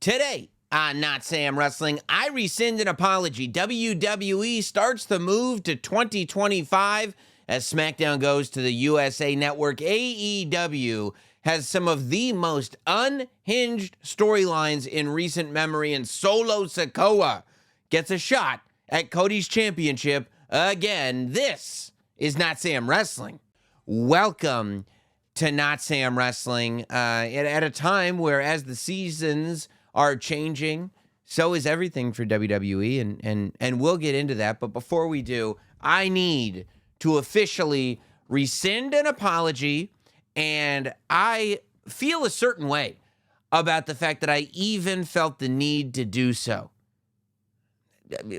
Today on Notsam Wrestling, I rescind an apology. WWE starts the move to 2025 as SmackDown goes to the USA Network. AEW has some of the most unhinged storylines in recent memory, and Solo Sikoa gets a shot at Cody's championship again. This is Notsam Wrestling. Welcome to Notsam Wrestling at a time where, as the seasons are changing, so is everything for WWE, and we'll get into that. But before we do, I need to officially rescind an apology, and I feel a certain way about the fact that I even felt the need to do so.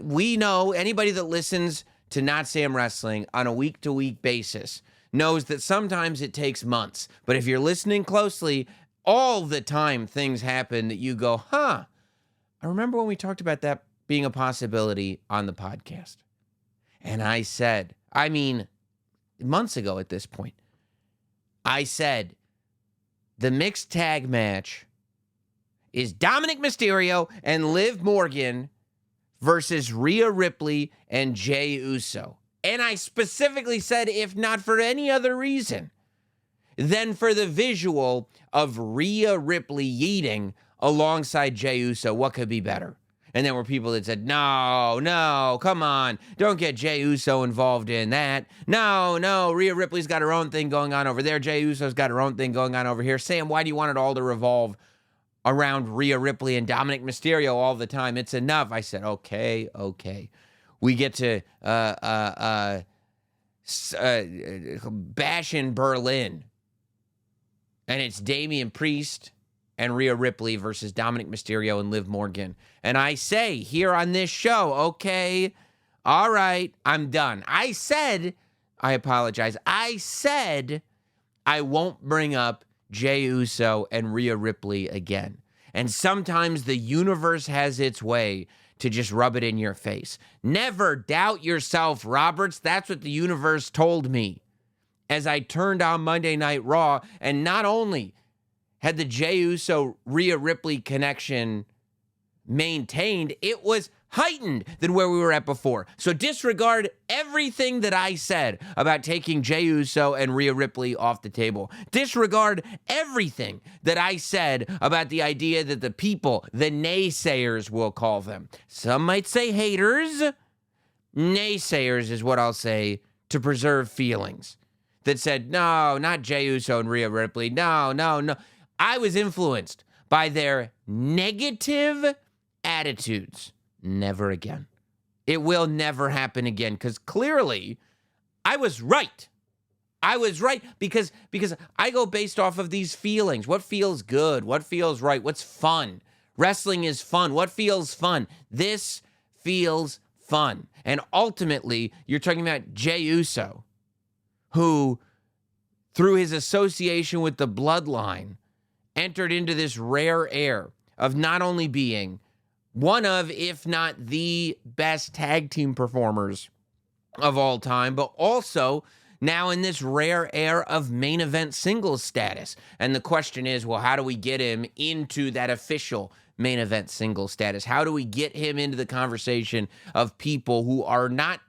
We know, anybody that listens to Notsam Wrestling on a week-to-week basis knows that sometimes it takes months. But if you're listening closely, all the time things happen that you go, I remember when we talked about that being a possibility on the podcast. And I said, months ago at this point, I said, the mixed tag match is Dominic Mysterio and Liv Morgan versus Rhea Ripley and Jey Uso. And I specifically said, if not for any other reason than for the visual of Rhea Ripley yeeting alongside Jey Uso, what could be better? And there were people that said, no, come on, don't get Jey Uso involved in that. No, Rhea Ripley's got her own thing going on over there. Jey Uso's got her own thing going on over here. Sam, why do you want it all to revolve around Rhea Ripley and Dominic Mysterio all the time? It's enough. I said, okay. We get to Bash in Berlin, and it's Damian Priest and Rhea Ripley versus Dominic Mysterio and Liv Morgan. And I say here on this show, okay, all right, I'm done. I apologize. I said I won't bring up Jey Uso and Rhea Ripley again. And sometimes the universe has its way to just rub it in your face. Never doubt yourself, Roberts. That's what the universe told me as I turned on Monday Night Raw. And not only had the Jey Uso Rhea Ripley connection maintained, it was heightened than where we were at before. So disregard everything that I said about taking Jey Uso and Rhea Ripley off the table. Disregard everything that I said about the idea that the people, the naysayers we'll call them. Some might say haters. Naysayers is what I'll say to preserve feelings. That said, no, not Jey Uso and Rhea Ripley. No. I was influenced by their negative attitudes. Never again. It will never happen again, because clearly I was right. I was right because I go based off of these feelings. What feels good? What feels right? What's fun? Wrestling is fun. What feels fun? This feels fun. And ultimately, you're talking about Jey Uso, who, through his association with the Bloodline, entered into this rare air of not only being one of, if not the best tag team performers of all time, but also now in this rare air of main event singles status. And the question is, well, how do we get him into that official main event singles status? How do we get him into the conversation of people who are not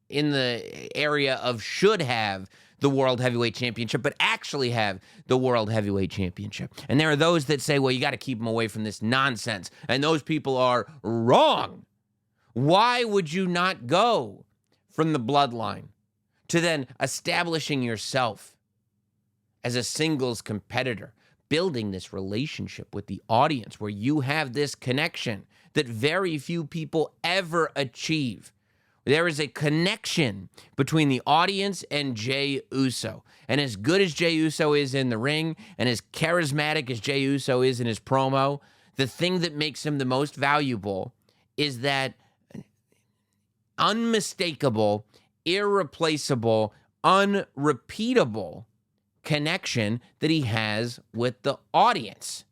in the area of should have the World Heavyweight Championship, but actually have the World Heavyweight Championship? And there are those that say, well, you got to keep them away from this nonsense. And those people are wrong. Why would you not go from the Bloodline to then establishing yourself as a singles competitor, building this relationship with the audience where you have this connection that very few people ever achieve? There is a connection between the audience and Jey Uso. And as good as Jey Uso is in the ring, and as charismatic as Jey Uso is in his promo, the thing that makes him the most valuable is that unmistakable, irreplaceable, unrepeatable connection that he has with the audience.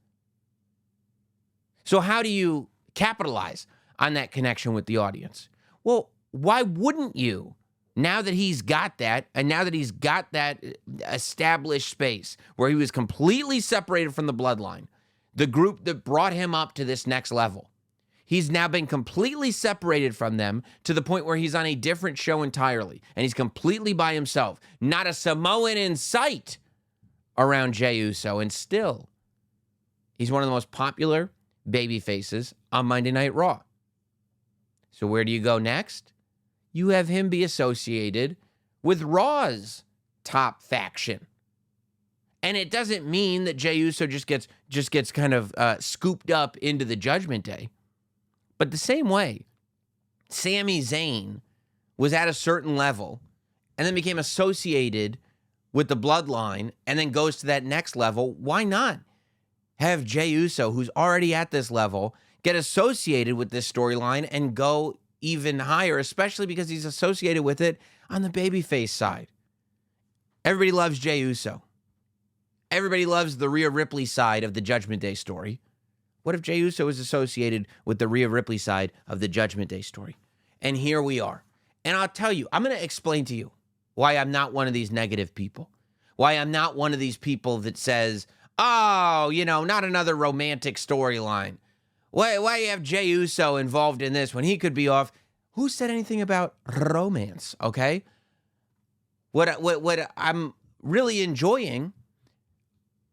So how do you capitalize on that connection with the audience? Well, why wouldn't you? Now that he's got that, and now that he's got that established space where he was completely separated from the Bloodline, the group that brought him up to this next level. He's now been completely separated from them to the point where he's on a different show entirely, and he's completely by himself. Not a Samoan in sight around Jey Uso, and still, he's one of the most popular baby faces on Monday Night Raw. So where do you go next? You have him be associated with Raw's top faction. And it doesn't mean that Jey Uso just gets kind of scooped up into the Judgment Day. But the same way, Sami Zayn was at a certain level and then became associated with the bloodline and then goes to that next level. Why not have Jey Uso, who's already at this level, get associated with this storyline and go even higher, especially because he's associated with it on the babyface side? Everybody loves Jey Uso. Everybody loves the Rhea Ripley side of the Judgment Day story. What if Jey Uso is associated with the Rhea Ripley side of the Judgment Day story? And here we are. And I'll tell you, I'm going to explain to you why I'm not one of these negative people. Why I'm not one of these people that says, oh, not another romantic storyline. Why you have Jey Uso involved in this when he could be off? Who said anything about romance, okay? What I'm really enjoying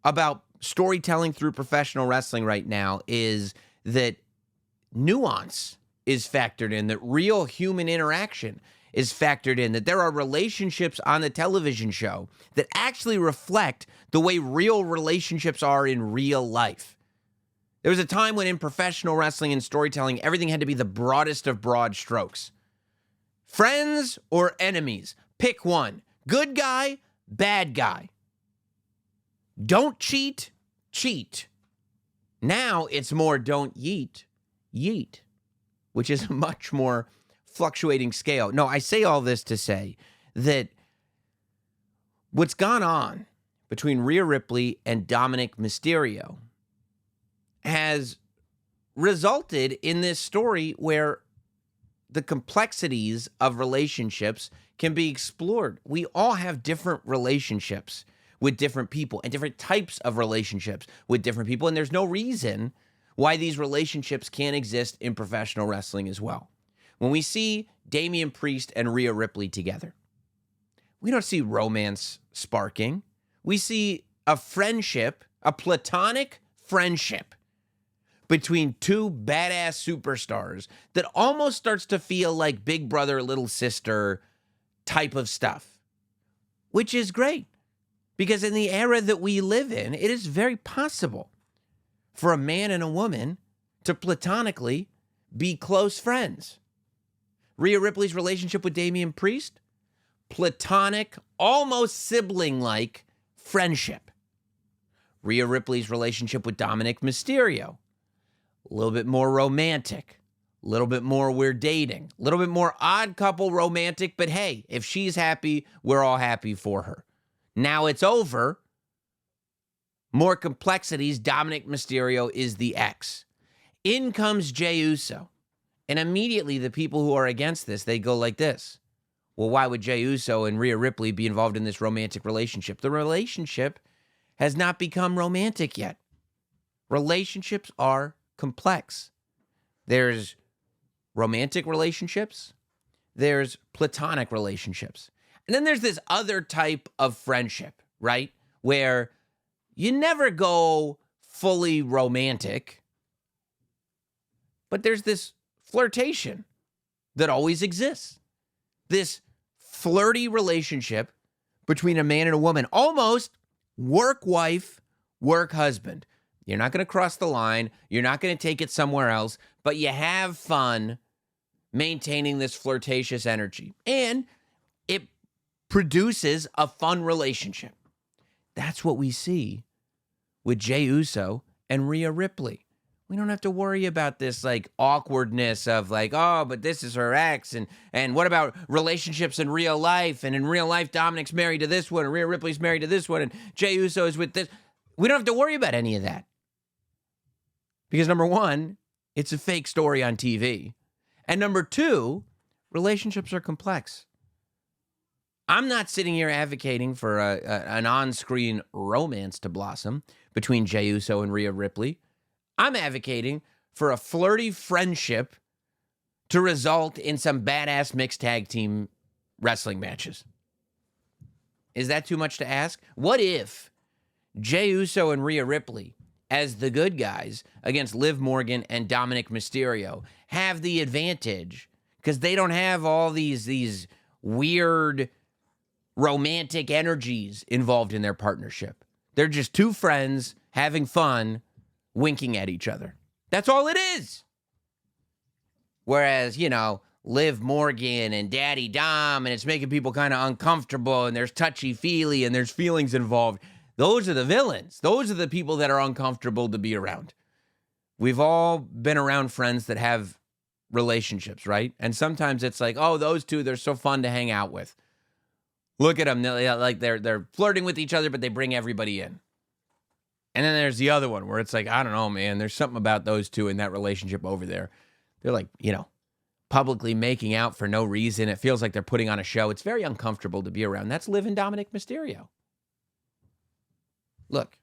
about storytelling through professional wrestling right now is that nuance is factored in, that real human interaction is factored in, that there are relationships on the television show that actually reflect the way real relationships are in real life. There was a time when in professional wrestling and storytelling, everything had to be the broadest of broad strokes. Friends or enemies, pick one. Good guy, bad guy. Don't cheat, cheat. Now it's more don't yeet, yeet, which is a much more fluctuating scale. No, I say all this to say that what's gone on between Rhea Ripley and Dominic Mysterio has resulted in this story where the complexities of relationships can be explored. We all have different relationships with different people and different types of relationships with different people. And there's no reason why these relationships can't exist in professional wrestling as well. When we see Damian Priest and Rhea Ripley together, we don't see romance sparking. We see a friendship, a platonic friendship between two badass superstars that almost starts to feel like big brother, little sister type of stuff, which is great. Because in the era that we live in, it is very possible for a man and a woman to platonically be close friends. Rhea Ripley's relationship with Damian Priest, platonic, almost sibling-like friendship. Rhea Ripley's relationship with Dominic Mysterio, a little bit more romantic, a little bit more we're dating, a little bit more odd couple romantic, but hey, if she's happy, we're all happy for her. Now it's over. More complexities. Dominic Mysterio is the ex. In comes Jey Uso. And immediately the people who are against this, they go like this. Well, why would Jey Uso and Rhea Ripley be involved in this romantic relationship? The relationship has not become romantic yet. Relationships are complex. There's romantic relationships. There's platonic relationships. And then there's this other type of friendship, right? Where you never go fully romantic, but there's this flirtation that always exists. This flirty relationship between a man and a woman, almost work wife, work husband. You're not going to cross the line. You're not going to take it somewhere else, but you have fun maintaining this flirtatious energy. And it produces a fun relationship. That's what we see with Jey Uso and Rhea Ripley. We don't have to worry about this like awkwardness of like, oh, but this is her ex. And what about relationships in real life? And in real life, Dominic's married to this one, and Rhea Ripley's married to this one, and Jey Uso is with this. We don't have to worry about any of that. Because number one, it's a fake story on TV. And number two, relationships are complex. I'm not sitting here advocating for an on-screen romance to blossom between Jey Uso and Rhea Ripley. I'm advocating for a flirty friendship to result in some badass mixed tag team wrestling matches. Is that too much to ask? What if Jey Uso and Rhea Ripley, as the good guys against Liv Morgan and Dominic Mysterio, have the advantage because they don't have all these weird romantic energies involved in their partnership. They're just two friends having fun, winking at each other. That's all it is. Whereas, Liv Morgan and Daddy Dom, and it's making people kind of uncomfortable, and there's touchy-feely, and there's feelings involved. Those are the villains. Those are the people that are uncomfortable to be around. We've all been around friends that have relationships, right? And sometimes it's like, oh, those two, they're so fun to hang out with. Look at them. They're flirting with each other, but they bring everybody in. And then there's the other one where it's like, I don't know, man. There's something about those two in that relationship over there. They're like, publicly making out for no reason. It feels like they're putting on a show. It's very uncomfortable to be around. That's Liv and Dominic Mysterio. Look,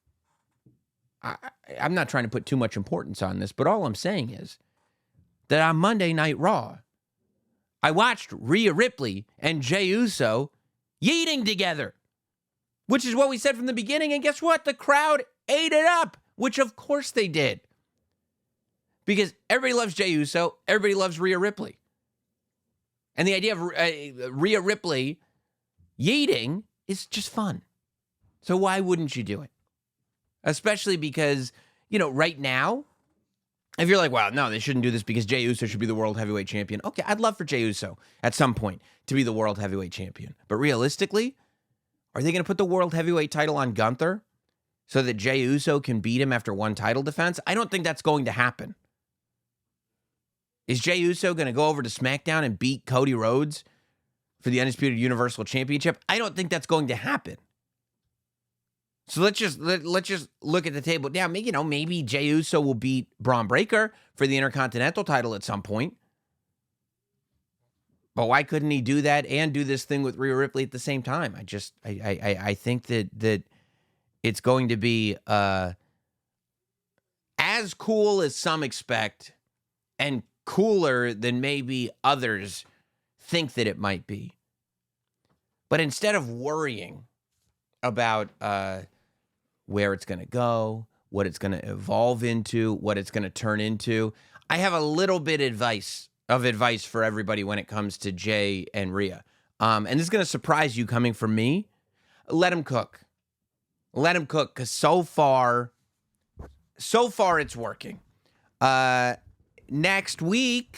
I'm not trying to put too much importance on this, but all I'm saying is that on Monday Night Raw, I watched Rhea Ripley and Jey Uso yeeting together, which is what we said from the beginning. And guess what? The crowd ate it up, which of course they did. Because everybody loves Jey Uso, everybody loves Rhea Ripley. And the idea of Rhea Ripley yeeting is just fun. So why wouldn't you do it? Especially because, right now, if you're like, wow, no, they shouldn't do this because Jey Uso should be the world heavyweight champion. Okay, I'd love for Jey Uso at some point to be the world heavyweight champion. But realistically, are they going to put the world heavyweight title on Gunther so that Jey Uso can beat him after one title defense? I don't think that's going to happen. Is Jey Uso going to go over to SmackDown and beat Cody Rhodes for the Undisputed Universal Championship? I don't think that's going to happen. So let's just look at the table. Yeah, maybe Jey Uso will beat Braun Breaker for the Intercontinental title at some point. But why couldn't he do that and do this thing with Rhea Ripley at the same time? I think that it's going to be as cool as some expect and cooler than maybe others think that it might be. But instead of worrying about where it's going to go, what it's going to evolve into, what it's going to turn into, I have a little bit of advice for everybody when it comes to Jey and Rhea. And this is going to surprise you coming from me. Let him cook. Let him cook, because so far it's working. Next week,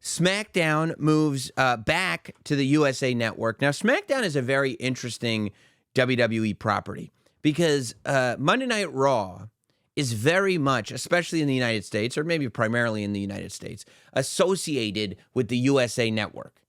SmackDown moves back to the USA Network. Now, SmackDown is a very interesting WWE property because Monday Night Raw is very much, especially in the United States, or maybe primarily in the United States, associated with the USA Network.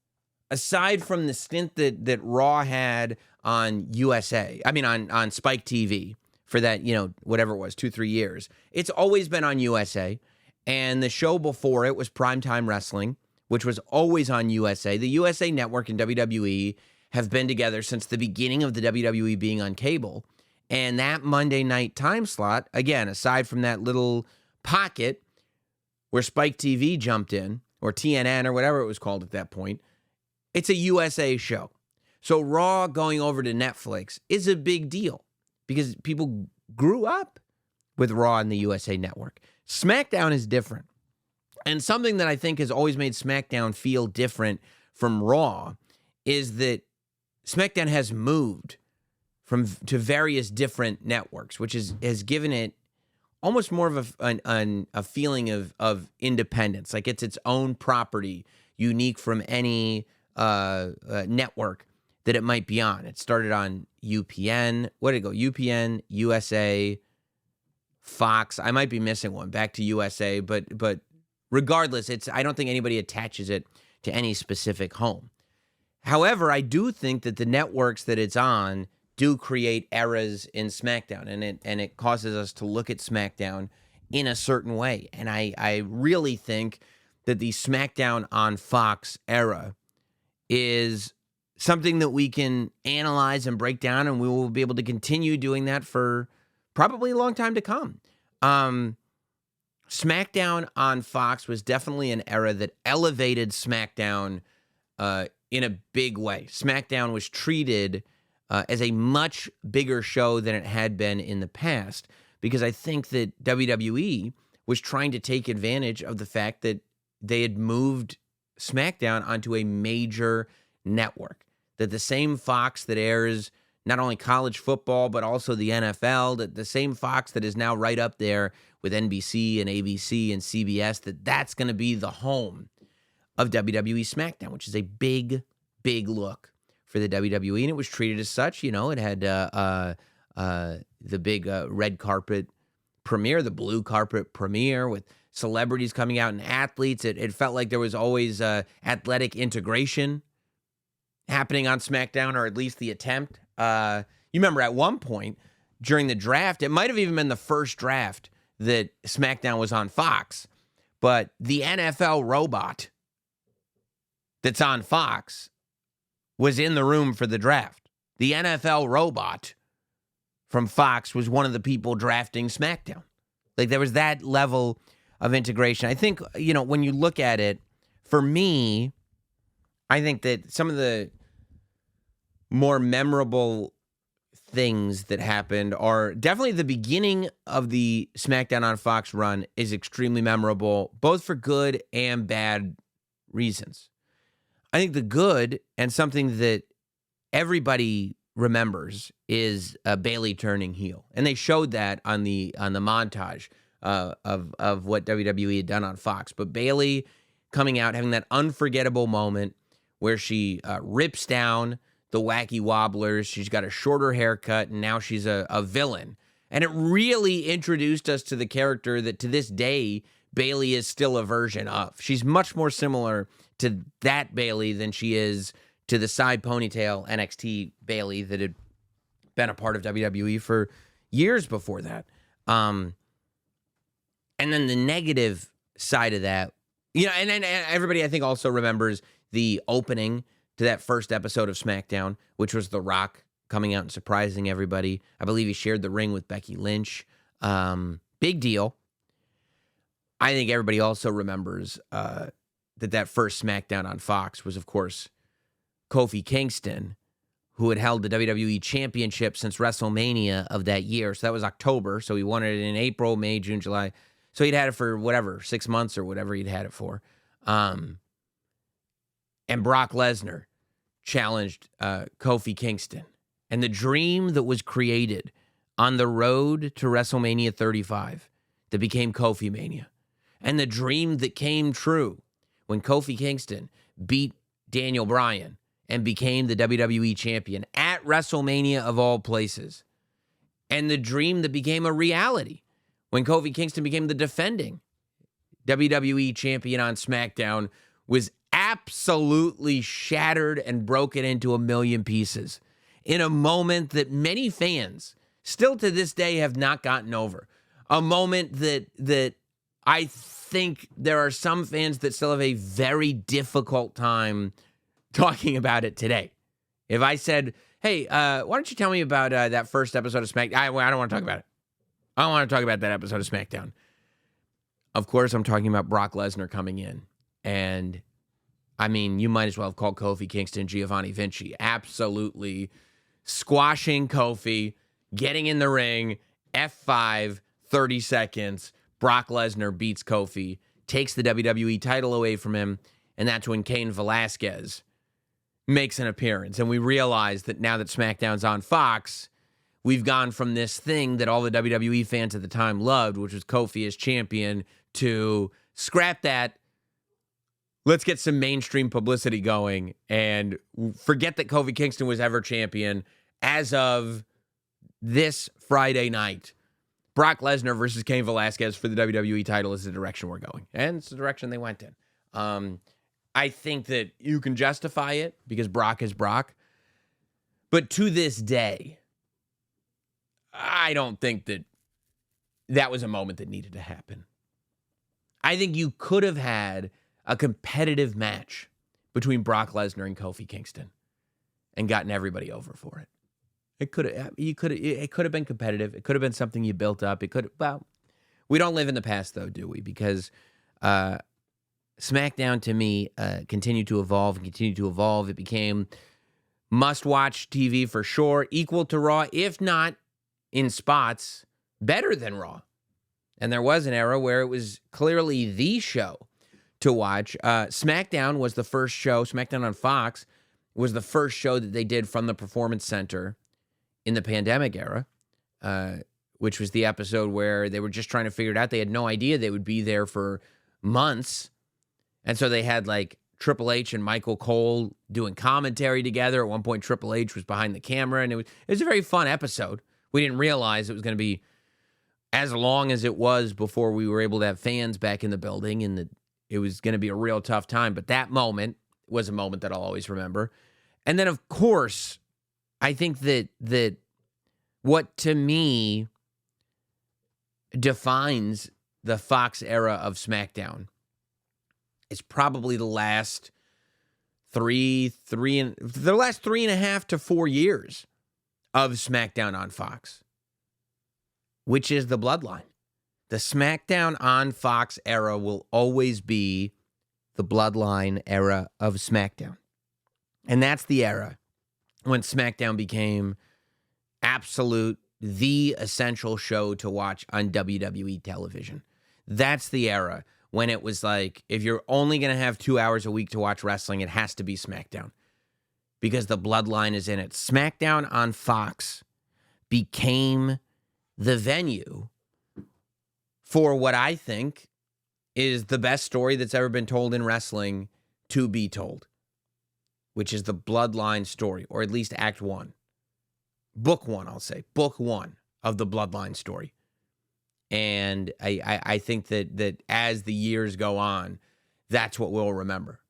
Aside from the stint that Raw had on on Spike TV for that, whatever it was, 2-3 years, it's always been on USA. And the show before it was Primetime Wrestling, which was always on USA. The USA Network and WWE have been together since the beginning of the WWE being on cable. And that Monday night time slot, again, aside from that little pocket where Spike TV jumped in, or TNN, or whatever it was called at that point, it's a USA show. So Raw going over to Netflix is a big deal because people grew up with Raw and the USA Network. SmackDown is different. And something that I think has always made SmackDown feel different from Raw is that SmackDown has moved to various different networks, which has given it almost more of a feeling of independence. Like it's its own property, unique from any network that it might be on. It started on UPN. Where did it go? UPN, USA, Fox. I might be missing one. Back to USA, but regardless, I don't think anybody attaches it to any specific home. However, I do think that the networks that it's on do create eras in SmackDown, and it causes us to look at SmackDown in a certain way. And I really think that the SmackDown on Fox era is something that we can analyze and break down, and we will be able to continue doing that for probably a long time to come. SmackDown on Fox was definitely an era that elevated SmackDown in a big way. SmackDown was treated as a much bigger show than it had been in the past, because I think that WWE was trying to take advantage of the fact that they had moved SmackDown onto a major network, that the same Fox that airs not only college football, but also the NFL, that the same Fox that is now right up there with NBC and ABC and CBS, that's going to be the home of WWE SmackDown, which is a big, big look for the WWE. And it was treated as such. It had the big red carpet premiere, the blue carpet premiere with celebrities coming out and athletes. It felt like there was always athletic integration happening on SmackDown, or at least the attempt. You remember at one point during the draft, it might have even been the first draft that SmackDown was on Fox, but the NFL robot that's on Fox was in the room for the draft. The NFL robot from Fox was one of the people drafting SmackDown. Like, there was that level of integration. I think, when you look at it, for me, I think that some of the more memorable things that happened are definitely the beginning of the SmackDown on Fox run is extremely memorable, both for good and bad reasons. I think the good, and something that everybody remembers, is Bayley turning heel, and they showed that on the montage of what WWE had done on Fox. But Bayley coming out, having that unforgettable moment where she rips down the wacky wobblers. She's got a shorter haircut, and now she's a villain. And it really introduced us to the character that to this day, Bayley is still a version of. She's much more similar to that Bayley than she is to the side ponytail NXT Bayley that had been a part of WWE for years before that. And then the negative side of that, and then everybody I think also remembers the opening to that first episode of SmackDown, which was The Rock coming out and surprising everybody. I believe he shared the ring with Becky Lynch. Big deal. I think everybody also remembers that first SmackDown on Fox was, of course, Kofi Kingston, who had held the WWE Championship since WrestleMania of that year. So that was October. So he won it in April, May, June, July. So he'd had it for 6 months or whatever he'd had it for. And Brock Lesnar challenged Kofi Kingston. And the dream that was created on the road to WrestleMania 35 that became Kofi Mania. And the dream that came true when Kofi Kingston beat Daniel Bryan and became the WWE champion at WrestleMania of all places. And the dream that became a reality when Kofi Kingston became the defending WWE champion on SmackDown was absolutely shattered and broken into a million pieces in a moment that many fans still to this day have not gotten over. A moment that I think there are some fans that still have a very difficult time talking about it today. If I said, hey, why don't you tell me about that first episode of SmackDown? I don't want to talk about it. I don't want to talk about that episode of SmackDown. Of course, I'm talking about Brock Lesnar coming in. And, I mean, you might as well have called Kofi Kingston Giovanni Vinci. Absolutely squashing Kofi, getting in the ring, F5, 30 seconds. Brock Lesnar beats Kofi, takes the WWE title away from him, and that's when Cain Velasquez makes an appearance. And we realize that now that SmackDown's on Fox, we've gone from this thing that all the WWE fans at the time loved, which was Kofi as champion, to scrap that. Let's get some mainstream publicity going and forget that Kofi Kingston was ever champion. As of this Friday night, Brock Lesnar versus Cain Velasquez for the WWE title is the direction we're going. And it's the direction they went in. I think that you can justify it because Brock is Brock. But to this day, I don't think that was a moment that needed to happen. I think you could have had a competitive match between Brock Lesnar and Kofi Kingston and gotten everybody over for it. It could have been competitive. It could have been something you built up. We don't live in the past, though, do we? Because SmackDown, to me, continued to evolve and continue to evolve. It became must-watch TV for sure, equal to Raw, if not in spots, better than Raw. And there was an era where it was clearly the show to watch. SmackDown was the first show, SmackDown on Fox was the first show that they did from the Performance Center in the pandemic era, which was the episode where they were just trying to figure it out. They had no idea they would be there for months. And so they had like Triple H and Michael Cole doing commentary together. At one point, Triple H was behind the camera, and it was a very fun episode. We didn't realize it was going to be as long as it was before we were able to have fans back in the building, and that it was going to be a real tough time. But that moment was a moment that I'll always remember. And then, of course, I think that what to me defines the Fox era of SmackDown is probably the last three and a half to 4 years of SmackDown on Fox, which is the Bloodline. The SmackDown on Fox era will always be the Bloodline era of SmackDown. And that's the era when SmackDown became the essential show to watch on WWE television. That's the era when it was like, if you're only going to have 2 hours a week to watch wrestling, it has to be SmackDown because the Bloodline is in it. SmackDown on Fox became the venue for what I think is the best story that's ever been told in wrestling to be told, which is the Bloodline story, or at least Act 1. Book 1, I'll say. Book 1 of the Bloodline story. And I think that as the years go on, that's what we'll remember.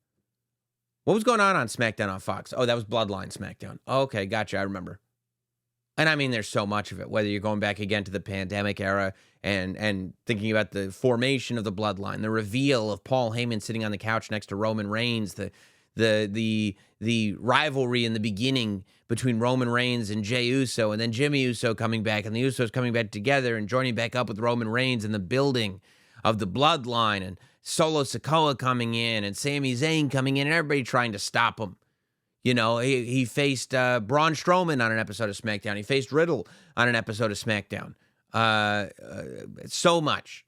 What was going on SmackDown on Fox? Oh, that was Bloodline SmackDown. Okay, gotcha, I remember. And I mean, there's so much of it, whether you're going back again to the pandemic era and thinking about the formation of the Bloodline, the reveal of Paul Heyman sitting on the couch next to Roman Reigns, the rivalry in the beginning between Roman Reigns and Jey Uso, and then Jimmy Uso coming back, and the Usos coming back together and joining back up with Roman Reigns, and the building of the Bloodline, and Solo Sikoa coming in, and Sami Zayn coming in, and everybody trying to stop him. You know, he faced Braun Strowman on an episode of SmackDown. He faced Riddle on an episode of SmackDown. So much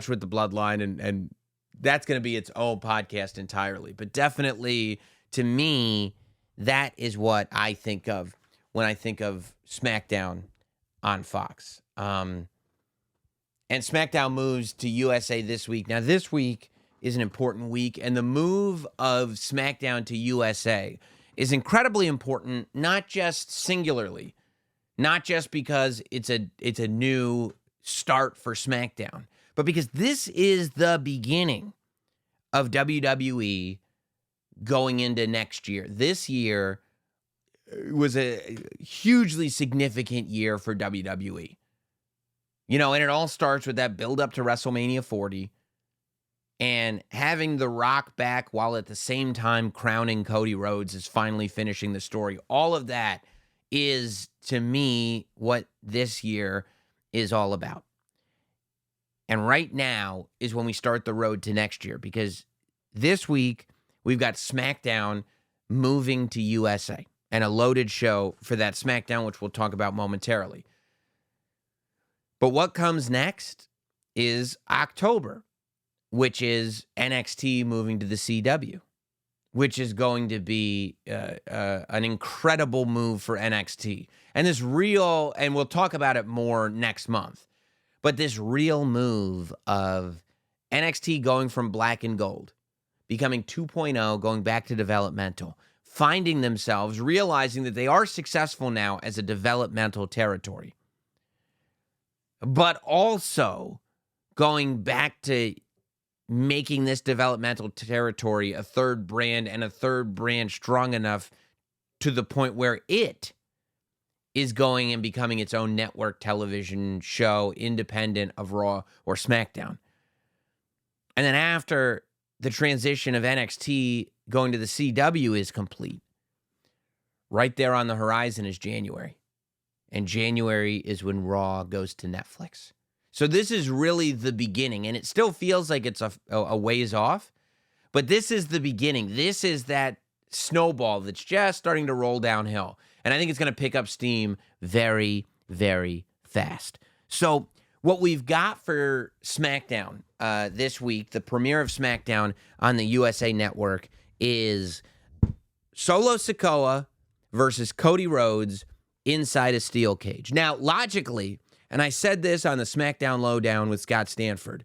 with the Bloodline, and that's going to be its own podcast entirely. But definitely, to me, that is what I think of when I think of SmackDown on Fox. And SmackDown moves to USA this week. Now, this week is an important week, and the move of SmackDown to USA is incredibly important, not just singularly, not just because it's a new start for SmackDown, but because this is the beginning of WWE going into next year. This year was a hugely significant year for WWE. You know, and it all starts with that build up to WrestleMania 40 and having The Rock back while at the same time crowning Cody Rhodes is finally finishing the story. All of that is, to me, what this year is all about. And right now is when we start the road to next year, because this week we've got SmackDown moving to USA and a loaded show for that SmackDown, which we'll talk about momentarily. But what comes next is October, which is NXT moving to the CW, which is going to be an incredible move for NXT. And this real, and we'll talk about it more next month, but this real move of NXT going from black and gold, becoming 2.0, going back to developmental, finding themselves, realizing that they are successful now as a developmental territory, but also going back to making this developmental territory a third brand, and a third brand strong enough to the point where it is going and becoming its own network television show, independent of Raw or SmackDown. And then after the transition of NXT going to the CW is complete, right there on the horizon is January. And January is when Raw goes to Netflix. So this is really the beginning, and it still feels like it's a ways off, but this is the beginning. This is that snowball that's just starting to roll downhill, and I think it's going to pick up steam very, very fast. So what we've got for SmackDown this week, the premiere of SmackDown on the USA Network, is Solo Sikoa versus Cody Rhodes inside a steel cage. Now, logically, and I said this on the SmackDown Lowdown with Scott Stanford,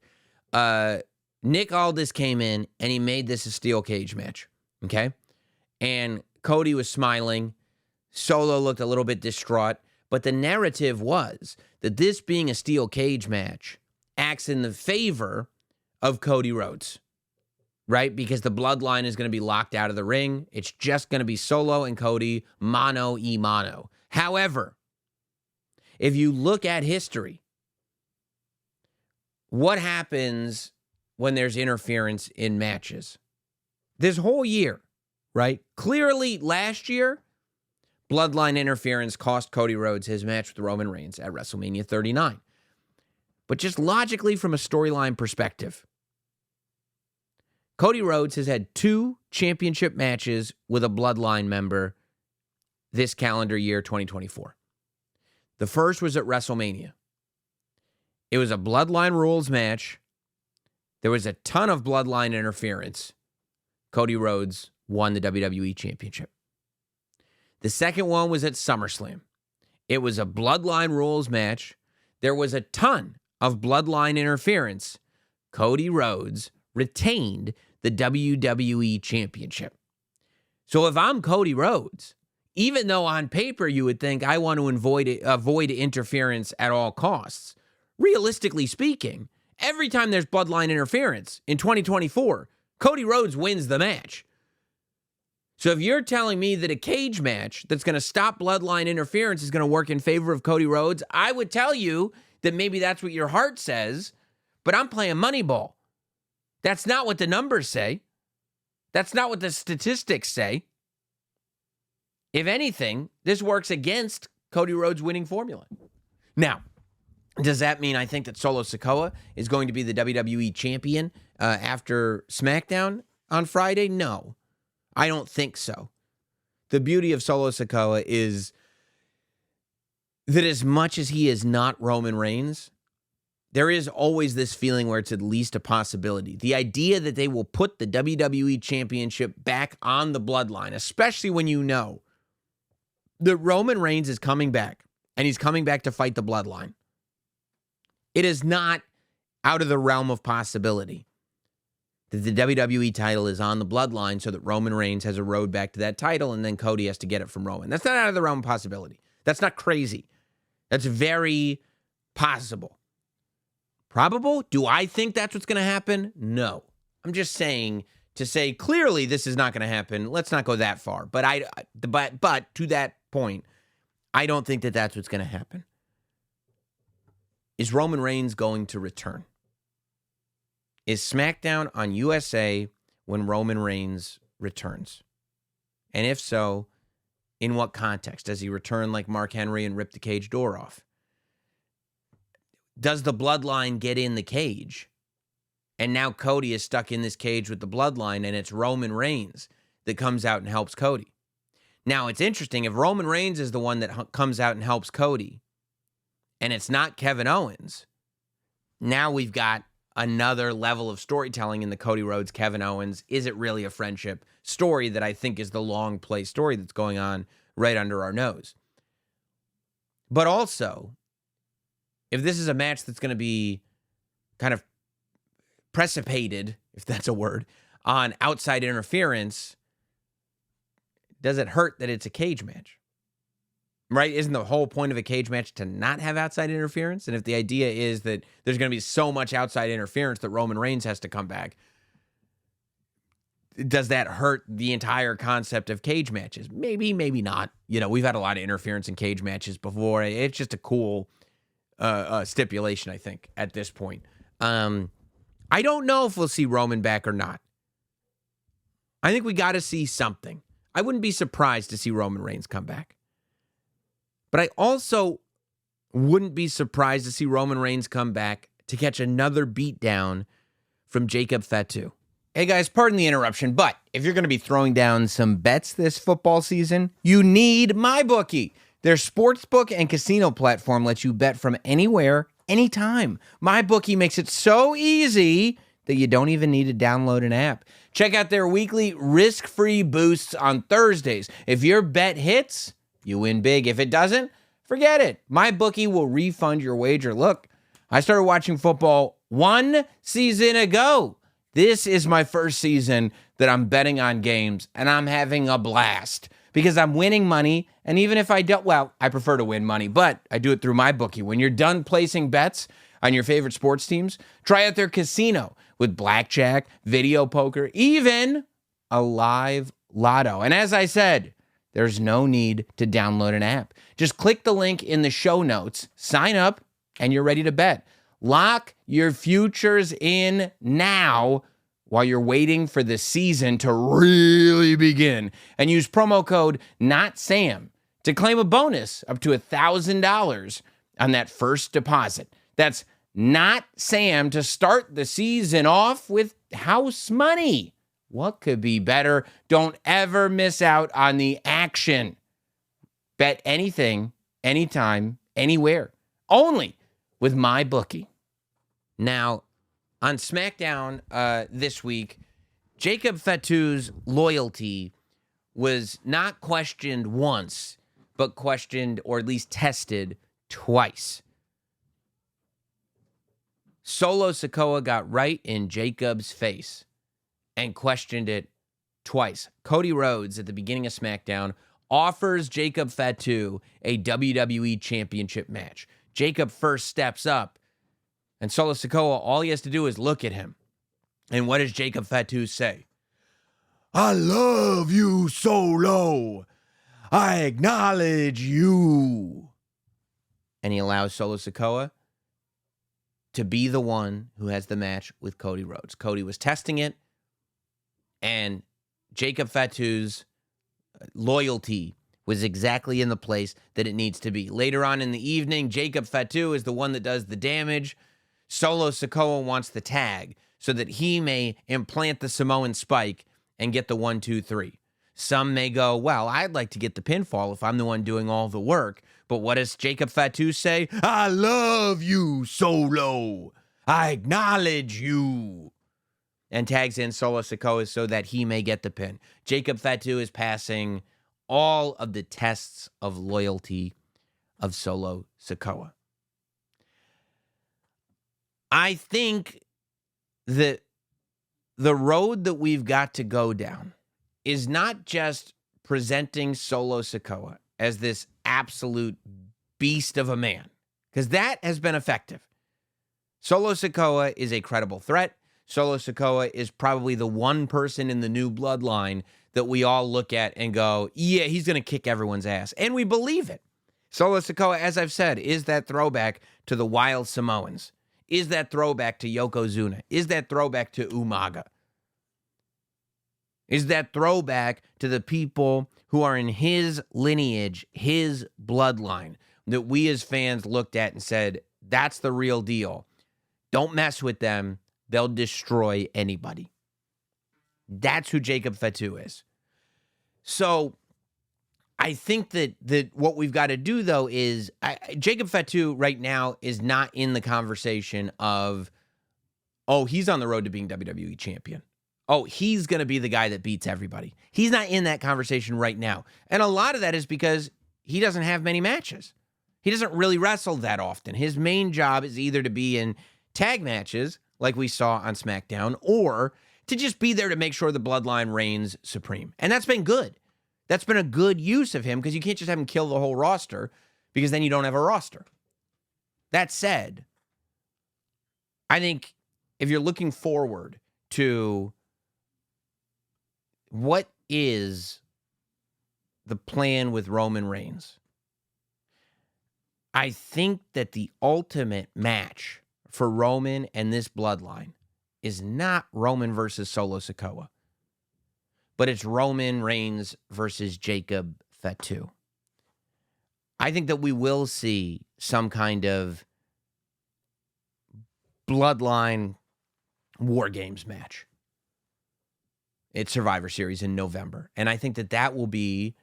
Nick Aldis came in and he made this a steel cage match, okay? And Cody was smiling. Solo looked a little bit distraught. But the narrative was that this being a steel cage match acts in the favor of Cody Rhodes, right? Because the bloodline is going to be locked out of the ring. It's just going to be Solo and Cody, mano y mano. However, if you look at history, what happens when there's interference in matches? This whole year, right? Clearly, last year, bloodline interference cost Cody Rhodes his match with Roman Reigns at WrestleMania 39. But just logically, from a storyline perspective, Cody Rhodes has had 2 championship matches with a bloodline member this calendar year, 2024. The first was at WrestleMania. It was a bloodline rules match. There was a ton of bloodline interference. Cody Rhodes won the WWE Championship. The second one was at SummerSlam. It was a bloodline rules match. There was a ton of bloodline interference. Cody Rhodes retained the WWE Championship. So if I'm Cody Rhodes, even though on paper you would think I want to avoid interference at all costs, realistically speaking, every time there's bloodline interference in 2024, Cody Rhodes wins the match. So if you're telling me that a cage match that's going to stop bloodline interference is going to work in favor of Cody Rhodes, I would tell you that maybe that's what your heart says, but I'm playing Moneyball. That's not what the numbers say. That's not what the statistics say. If anything, this works against Cody Rhodes' winning formula. Now, does that mean I think that Solo Sikoa is going to be the WWE champion after SmackDown on Friday? No, I don't think so. The beauty of Solo Sikoa is that as much as he is not Roman Reigns, there is always this feeling where it's at least a possibility. The idea that they will put the WWE Championship back on the bloodline, especially when you know that Roman Reigns is coming back, and he's coming back to fight the bloodline. It is not out of the realm of possibility that the WWE title is on the bloodline so that Roman Reigns has a road back to that title, and then Cody has to get it from Roman. That's not out of the realm of possibility. That's not crazy. That's very possible. Probable? Do I think that's what's going to happen? No. I'm just saying, to say clearly this is not going to happen, let's not go that far. But but to that point, I don't think that that's what's going to happen. Is Roman Reigns going to return? Is SmackDown on USA when Roman Reigns returns? And if so, in what context? Does he return like Mark Henry and rip the cage door off? Does the bloodline get in the cage? And now Cody is stuck in this cage with the bloodline, and it's Roman Reigns that comes out and helps Cody. Now, it's interesting. If Roman Reigns is the one that comes out and helps Cody, and it's not Kevin Owens, now we've got another level of storytelling in the Cody Rhodes, Kevin Owens. Is it really a friendship story that I think is the long play story that's going on right under our nose? But also, if this is a match that's going to be kind of precipitated, if that's a word, on outside interference, does it hurt that it's a cage match? Right? Isn't the whole point of a cage match to not have outside interference? And if the idea is that there's going to be so much outside interference that Roman Reigns has to come back, does that hurt the entire concept of cage matches? Maybe, maybe not. You know, we've had a lot of interference in cage matches before. It's just a cool stipulation, I think, at this point. I don't know if we'll see Roman back or not. I think we got to see something. I wouldn't be surprised to see Roman Reigns come back. But I also Wouldn't be surprised to see Roman Reigns come back to catch another beatdown from Jacob Fatu. Hey guys, pardon the interruption, but if you're going to be throwing down some bets this football season, you need MyBookie. Their sportsbook and casino platform lets you bet from anywhere, anytime. MyBookie makes it so easy that you don't even need to download an app. Check out their weekly risk-free boosts on Thursdays. If your bet hits, you win big. If it doesn't, forget it. MyBookie will refund your wager. Look, I started watching football 1 season ago. This is my first season that I'm betting on games, and I'm having a blast because I'm winning money. And even if I don't, well, I prefer to win money, but I do it through MyBookie. When you're done placing bets on your favorite sports teams, try out their casino with blackjack, video poker, even a live lotto. And as I said, there's no need to download an app. Just click the link in the show notes, sign up, and you're ready to bet. Lock your futures in now while you're waiting for the season to really begin. And use promo code NOTSAM to claim a bonus up to $1,000 on that first deposit. That's NOTSAM to start the season off with house money. What could be better? Don't ever miss out on the action. Bet anything, anytime, anywhere. Only with MyBookie. Now, on SmackDown this week, Jacob Fatu's loyalty was not questioned once, but questioned or at least tested twice. Solo Sikoa got right in Jacob's face and questioned it twice. Cody Rhodes, at the beginning of SmackDown, offers Jacob Fatu a WWE Championship match. Jacob first steps up, and Solo Sikoa, all he has to do is look at him. And what does Jacob Fatu say? I love you, Solo. I acknowledge you. And he allows Solo Sikoa to be the one who has the match with Cody Rhodes. Cody was testing it, and Jacob Fatu's loyalty was exactly in the place that it needs to be. Later on in the evening, Jacob Fatu is the one that does the damage. Solo Sikoa wants the tag so that he may implant the Samoan spike and get the 1, 2, 3. Some may go, well, I'd like to get the pinfall if I'm the one doing all the work. But what does Jacob Fatu say? I love you, Solo. I acknowledge you. And tags in Solo Sikoa so that he may get the pin. Jacob Fatu is passing all of the tests of loyalty of Solo Sikoa. I think that the road that we've got to go down is not just presenting Solo Sikoa as this absolute beast of a man, because that has been effective. Solo Sikoa is a credible threat. Solo Sikoa is probably the one person in the new bloodline that we all look at and go, yeah, he's going to kick everyone's ass. And we believe it. Solo Sikoa, as I've said, is that throwback to the Wild Samoans. Is that throwback to Yokozuna? Is that throwback to Umaga? Is that throwback to the people who are in his lineage, his bloodline, that we as fans looked at and said, that's the real deal. Don't mess with them. They'll destroy anybody. That's who Jacob Fatu is. So I think that what we've got to do, though, is Jacob Fatu right now is not in the conversation of, oh, he's on the road to being WWE champion. Oh, he's going to be the guy that beats everybody. He's not in that conversation right now. And a lot of that is because he doesn't have many matches. He doesn't really wrestle that often. His main job is either to be in tag matches, like we saw on SmackDown, or to just be there to make sure the bloodline reigns supreme. And that's been good. That's been a good use of him because you can't just have him kill the whole roster because then you don't have a roster. That said, I think if you're looking forward to what is the plan with Roman Reigns, I think that the ultimate match for Roman and this bloodline is not Roman versus Solo Sikoa, but it's Roman Reigns versus Jacob Fatu. I think that we will see some kind of bloodline War Games match. It's Survivor Series in November. And I think that that will be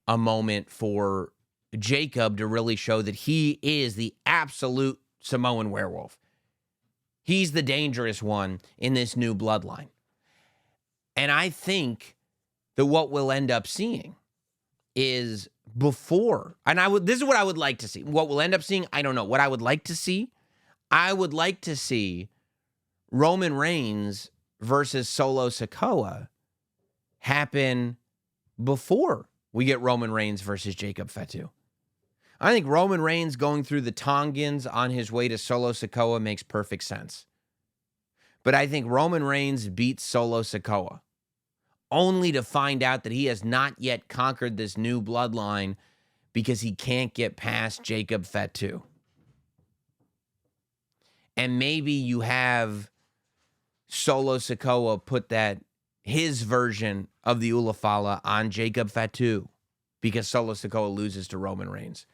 a moment for Jacob to really show that he is the absolute Samoan werewolf. He's the dangerous one in this new bloodline. And I think that what we'll end up seeing is before, and this is what I would like to see. What we'll end up seeing, I don't know. What I would like to see, I would like to see Roman Reigns versus Solo Sikoa happen before we get Roman Reigns versus Jacob Fatu. I think Roman Reigns going through the Tongans on his way to Solo Sikoa makes perfect sense. But I think Roman Reigns beats Solo Sikoa only to find out that he has not yet conquered this new bloodline because he can't get past Jacob Fatu. And maybe you have Solo Sikoa put his version of the Ulafala on Jacob Fatu because Solo Sikoa loses to Roman Reigns.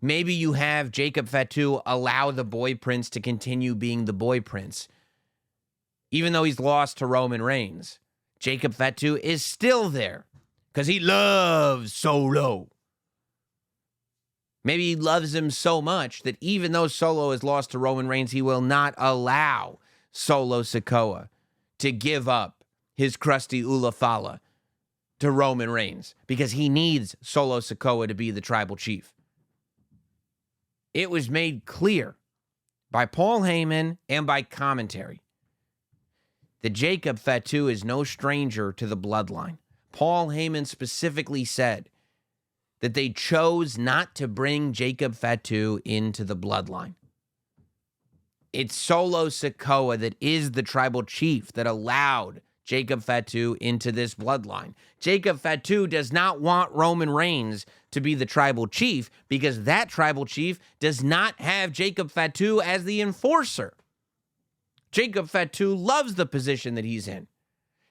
Maybe you have Jacob Fatu allow the Boy Prince to continue being the Boy Prince. Even though he's lost to Roman Reigns, Jacob Fatu is still there because he loves Solo. Maybe he loves him so much that even though Solo is lost to Roman Reigns, he will not allow Solo Sikoa to give up his crusty Ulafala to Roman Reigns because he needs Solo Sikoa to be the tribal chief. It was made clear by Paul Heyman and by commentary that Jacob Fatu is no stranger to the bloodline. Paul Heyman specifically said that they chose not to bring Jacob Fatu into the bloodline. It's Solo Sikoa that is the tribal chief that allowed Jacob Fatu into this bloodline. Jacob Fatu does not want Roman Reigns to be the tribal chief because that tribal chief does not have Jacob Fatu as the enforcer. Jacob Fatu loves the position that he's in.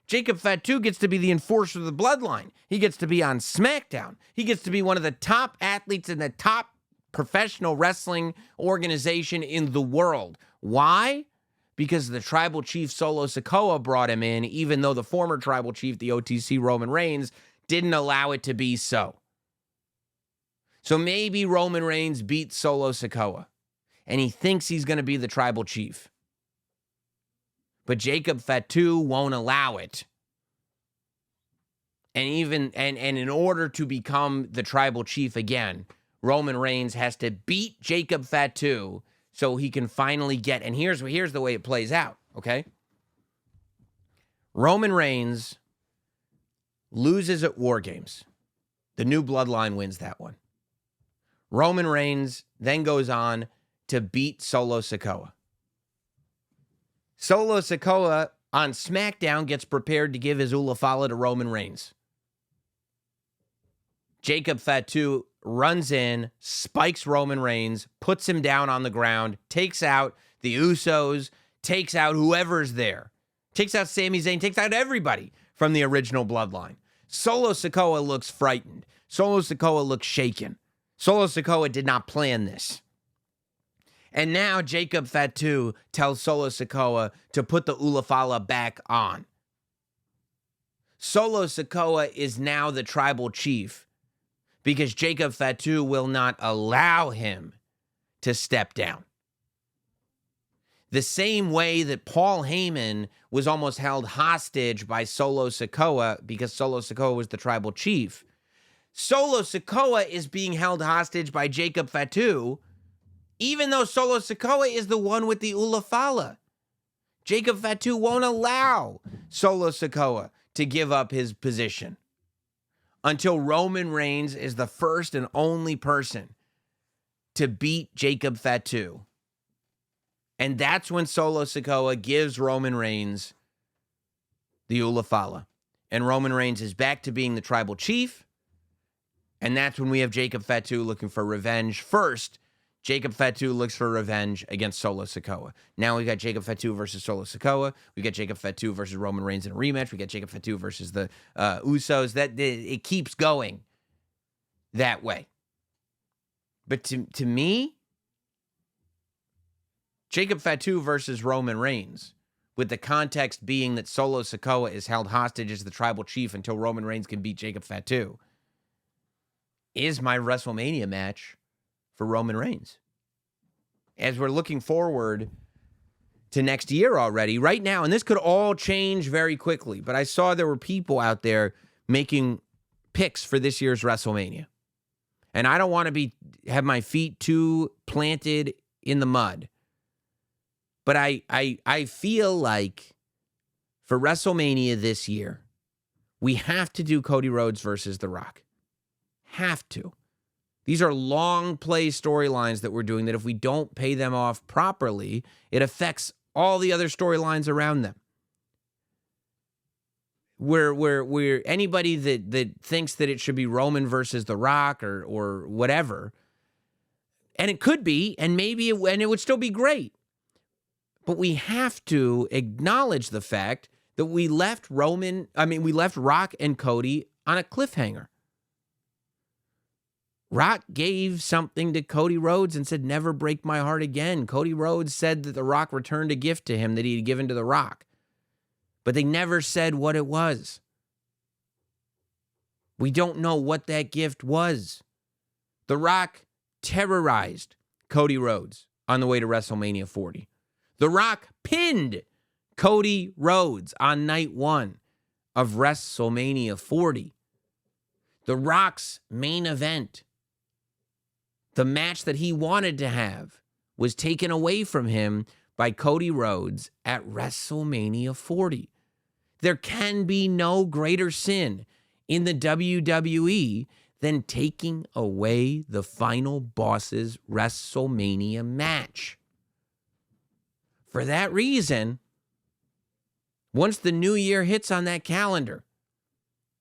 Jacob Fatu gets to be the enforcer of the bloodline. He gets to be on SmackDown. He gets to be one of the top athletes in the top professional wrestling organization in the world. Why? Because the tribal chief Solo Sikoa brought him in, even though the former tribal chief, the OTC Roman Reigns, didn't allow it to be so. So maybe Roman Reigns beats Solo Sikoa, and he thinks he's going to be the tribal chief. But Jacob Fatu won't allow it. And in order to become the tribal chief again, Roman Reigns has to beat Jacob Fatu so he can finally get, and here's the way it plays out, okay? Roman Reigns loses at War Games. The new bloodline wins that one. Roman Reigns then goes on to beat Solo Sikoa. Solo Sikoa on SmackDown gets prepared to give his Ulafala to Roman Reigns. Jacob Fatu runs in, spikes Roman Reigns, puts him down on the ground, takes out the Usos, takes out whoever's there, takes out Sami Zayn, takes out everybody from the original bloodline. Solo Sikoa looks frightened. Solo Sikoa looks shaken. Solo Sikoa did not plan this. And now Jacob Fatu tells Solo Sikoa to put the Ulafala back on. Solo Sikoa is now the tribal chief because Jacob Fatu will not allow him to step down. The same way that Paul Heyman was almost held hostage by Solo Sikoa because Solo Sikoa was the tribal chief, Solo Sikoa is being held hostage by Jacob Fatu, even though Solo Sikoa is the one with the Ulafala. Jacob Fatu won't allow Solo Sikoa to give up his position until Roman Reigns is the first and only person to beat Jacob Fatu. And that's when Solo Sikoa gives Roman Reigns the Ulafala. And Roman Reigns is back to being the tribal chief. And that's when we have Jacob Fatu looking for revenge. First, Jacob Fatu looks for revenge against Solo Sikoa. Now we got Jacob Fatu versus Solo Sikoa. We got Jacob Fatu versus Roman Reigns in a rematch. We got Jacob Fatu versus the Usos. It keeps going that way. But to me, Jacob Fatu versus Roman Reigns, with the context being that Solo Sikoa is held hostage as the tribal chief until Roman Reigns can beat Jacob Fatu, is my WrestleMania match for Roman Reigns. As we're looking forward to next year already, right now, and this could all change very quickly, but I saw there were people out there making picks for this year's WrestleMania. And I don't want to have my feet too planted in the mud. But I feel like for WrestleMania this year, we have to do Cody Rhodes versus The Rock. Have to. These are long play storylines that we're doing that if we don't pay them off properly, it affects all the other storylines around them. We're anybody that thinks that it should be Roman versus The Rock or whatever, and it could be, and maybe it would still be great. But we have to acknowledge the fact that we left Rock and Cody on a cliffhanger. Rock gave something to Cody Rhodes and said, "Never break my heart again." Cody Rhodes said that The Rock returned a gift to him that he had given to The Rock. But they never said what it was. We don't know what that gift was. The Rock terrorized Cody Rhodes on the way to WrestleMania 40. The Rock pinned Cody Rhodes on night 1 of WrestleMania 40. The Rock's main event, the match that he wanted to have, was taken away from him by Cody Rhodes at WrestleMania 40. There can be no greater sin in the WWE than taking away the final boss's WrestleMania match. For that reason, once the new year hits on that calendar,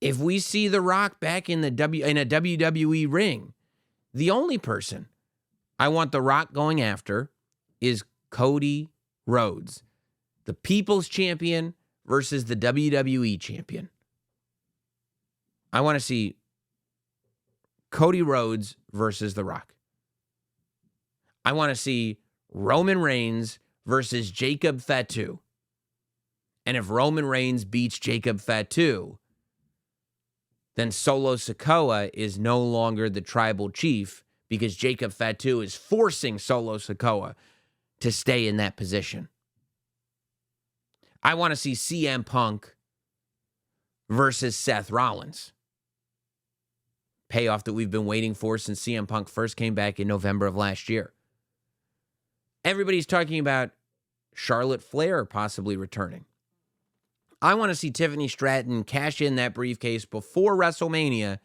if we see The Rock back in a WWE ring, the only person I want The Rock going after is Cody Rhodes, the People's Champion versus the WWE Champion. I want to see Cody Rhodes versus The Rock. I want to see Roman Reigns versus Jacob Fatu. And if Roman Reigns beats Jacob Fatu, then Solo Sikoa is no longer the tribal chief because Jacob Fatu is forcing Solo Sikoa to stay in that position. I want to see CM Punk versus Seth Rollins. Payoff that we've been waiting for since CM Punk first came back in November of last year. Everybody's talking about Charlotte Flair possibly returning. I want to see Tiffany Stratton cash in that briefcase before WrestleMania,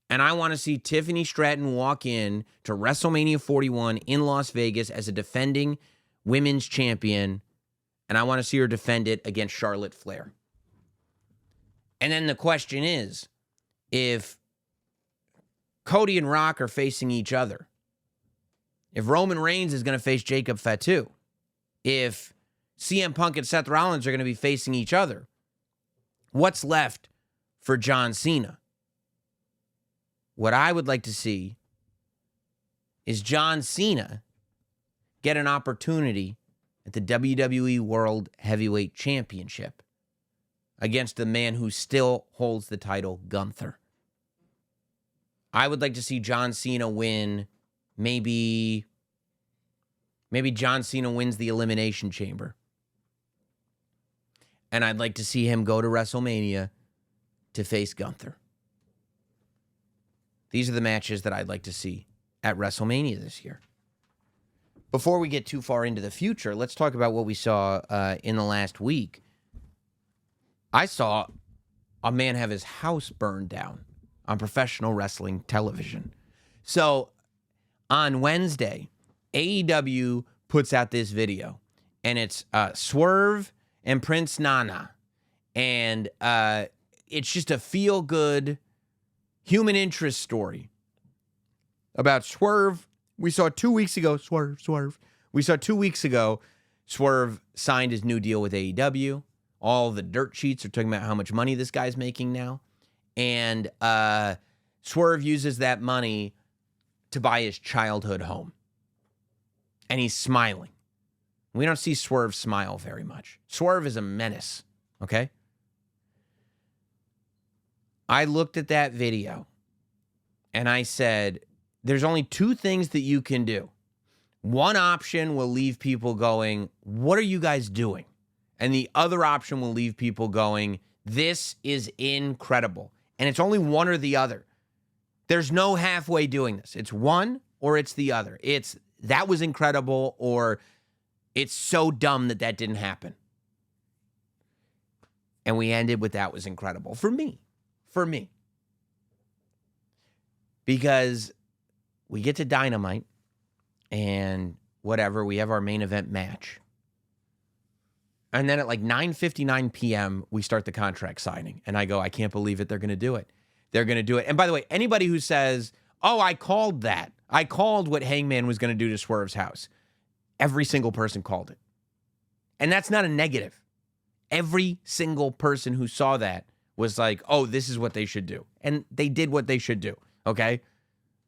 and I want to see Tiffany Stratton walk in to WrestleMania 41 in Las Vegas as a defending women's champion, and I want to see her defend it against Charlotte Flair. And then the question is, if Cody and Rock are facing each other, if Roman Reigns is going to face Jacob Fatu, if CM Punk and Seth Rollins are going to be facing each other, what's left for John Cena? What I would like to see is John Cena get an opportunity at the WWE World Heavyweight Championship against the man who still holds the title, Gunther. I would like to see John Cena win. Maybe John Cena wins the Elimination Chamber. And I'd like to see him go to WrestleMania to face Gunther. These are the matches that I'd like to see at WrestleMania this year. Before we get too far into the future, let's talk about what we saw in the last week. I saw a man have his house burned down on professional wrestling television. So on Wednesday, AEW puts out this video, and it's Swerve and Prince Nana. And it's just a feel-good human interest story about Swerve. We saw 2 weeks ago, Swerve. We saw 2 weeks ago, Swerve signed his new deal with AEW. All the dirt sheets are talking about how much money this guy's making now. And Swerve uses that money to buy his childhood home. And he's smiling. We don't see Swerve smile very much. Swerve is a menace, okay? I looked at that video and I said, there's only two things that you can do. One option will leave people going, what are you guys doing? And the other option will leave people going, this is incredible. And it's only one or the other. There's no halfway doing this. It's one or it's the other. It's that was incredible or it's so dumb that that didn't happen. And we ended with that was incredible. For me. Because we get to Dynamite and whatever, we have our main event match. And then at like 9:59 p.m., we start the contract signing. And I go, I can't believe it. They're going to do it. They're going to do it. And by the way, anybody who says, oh, I called that. I called what Hangman was going to do to Swerve's house. Every single person called it. And that's not a negative. Every single person who saw that was like, oh, this is what they should do. And they did what they should do. Okay?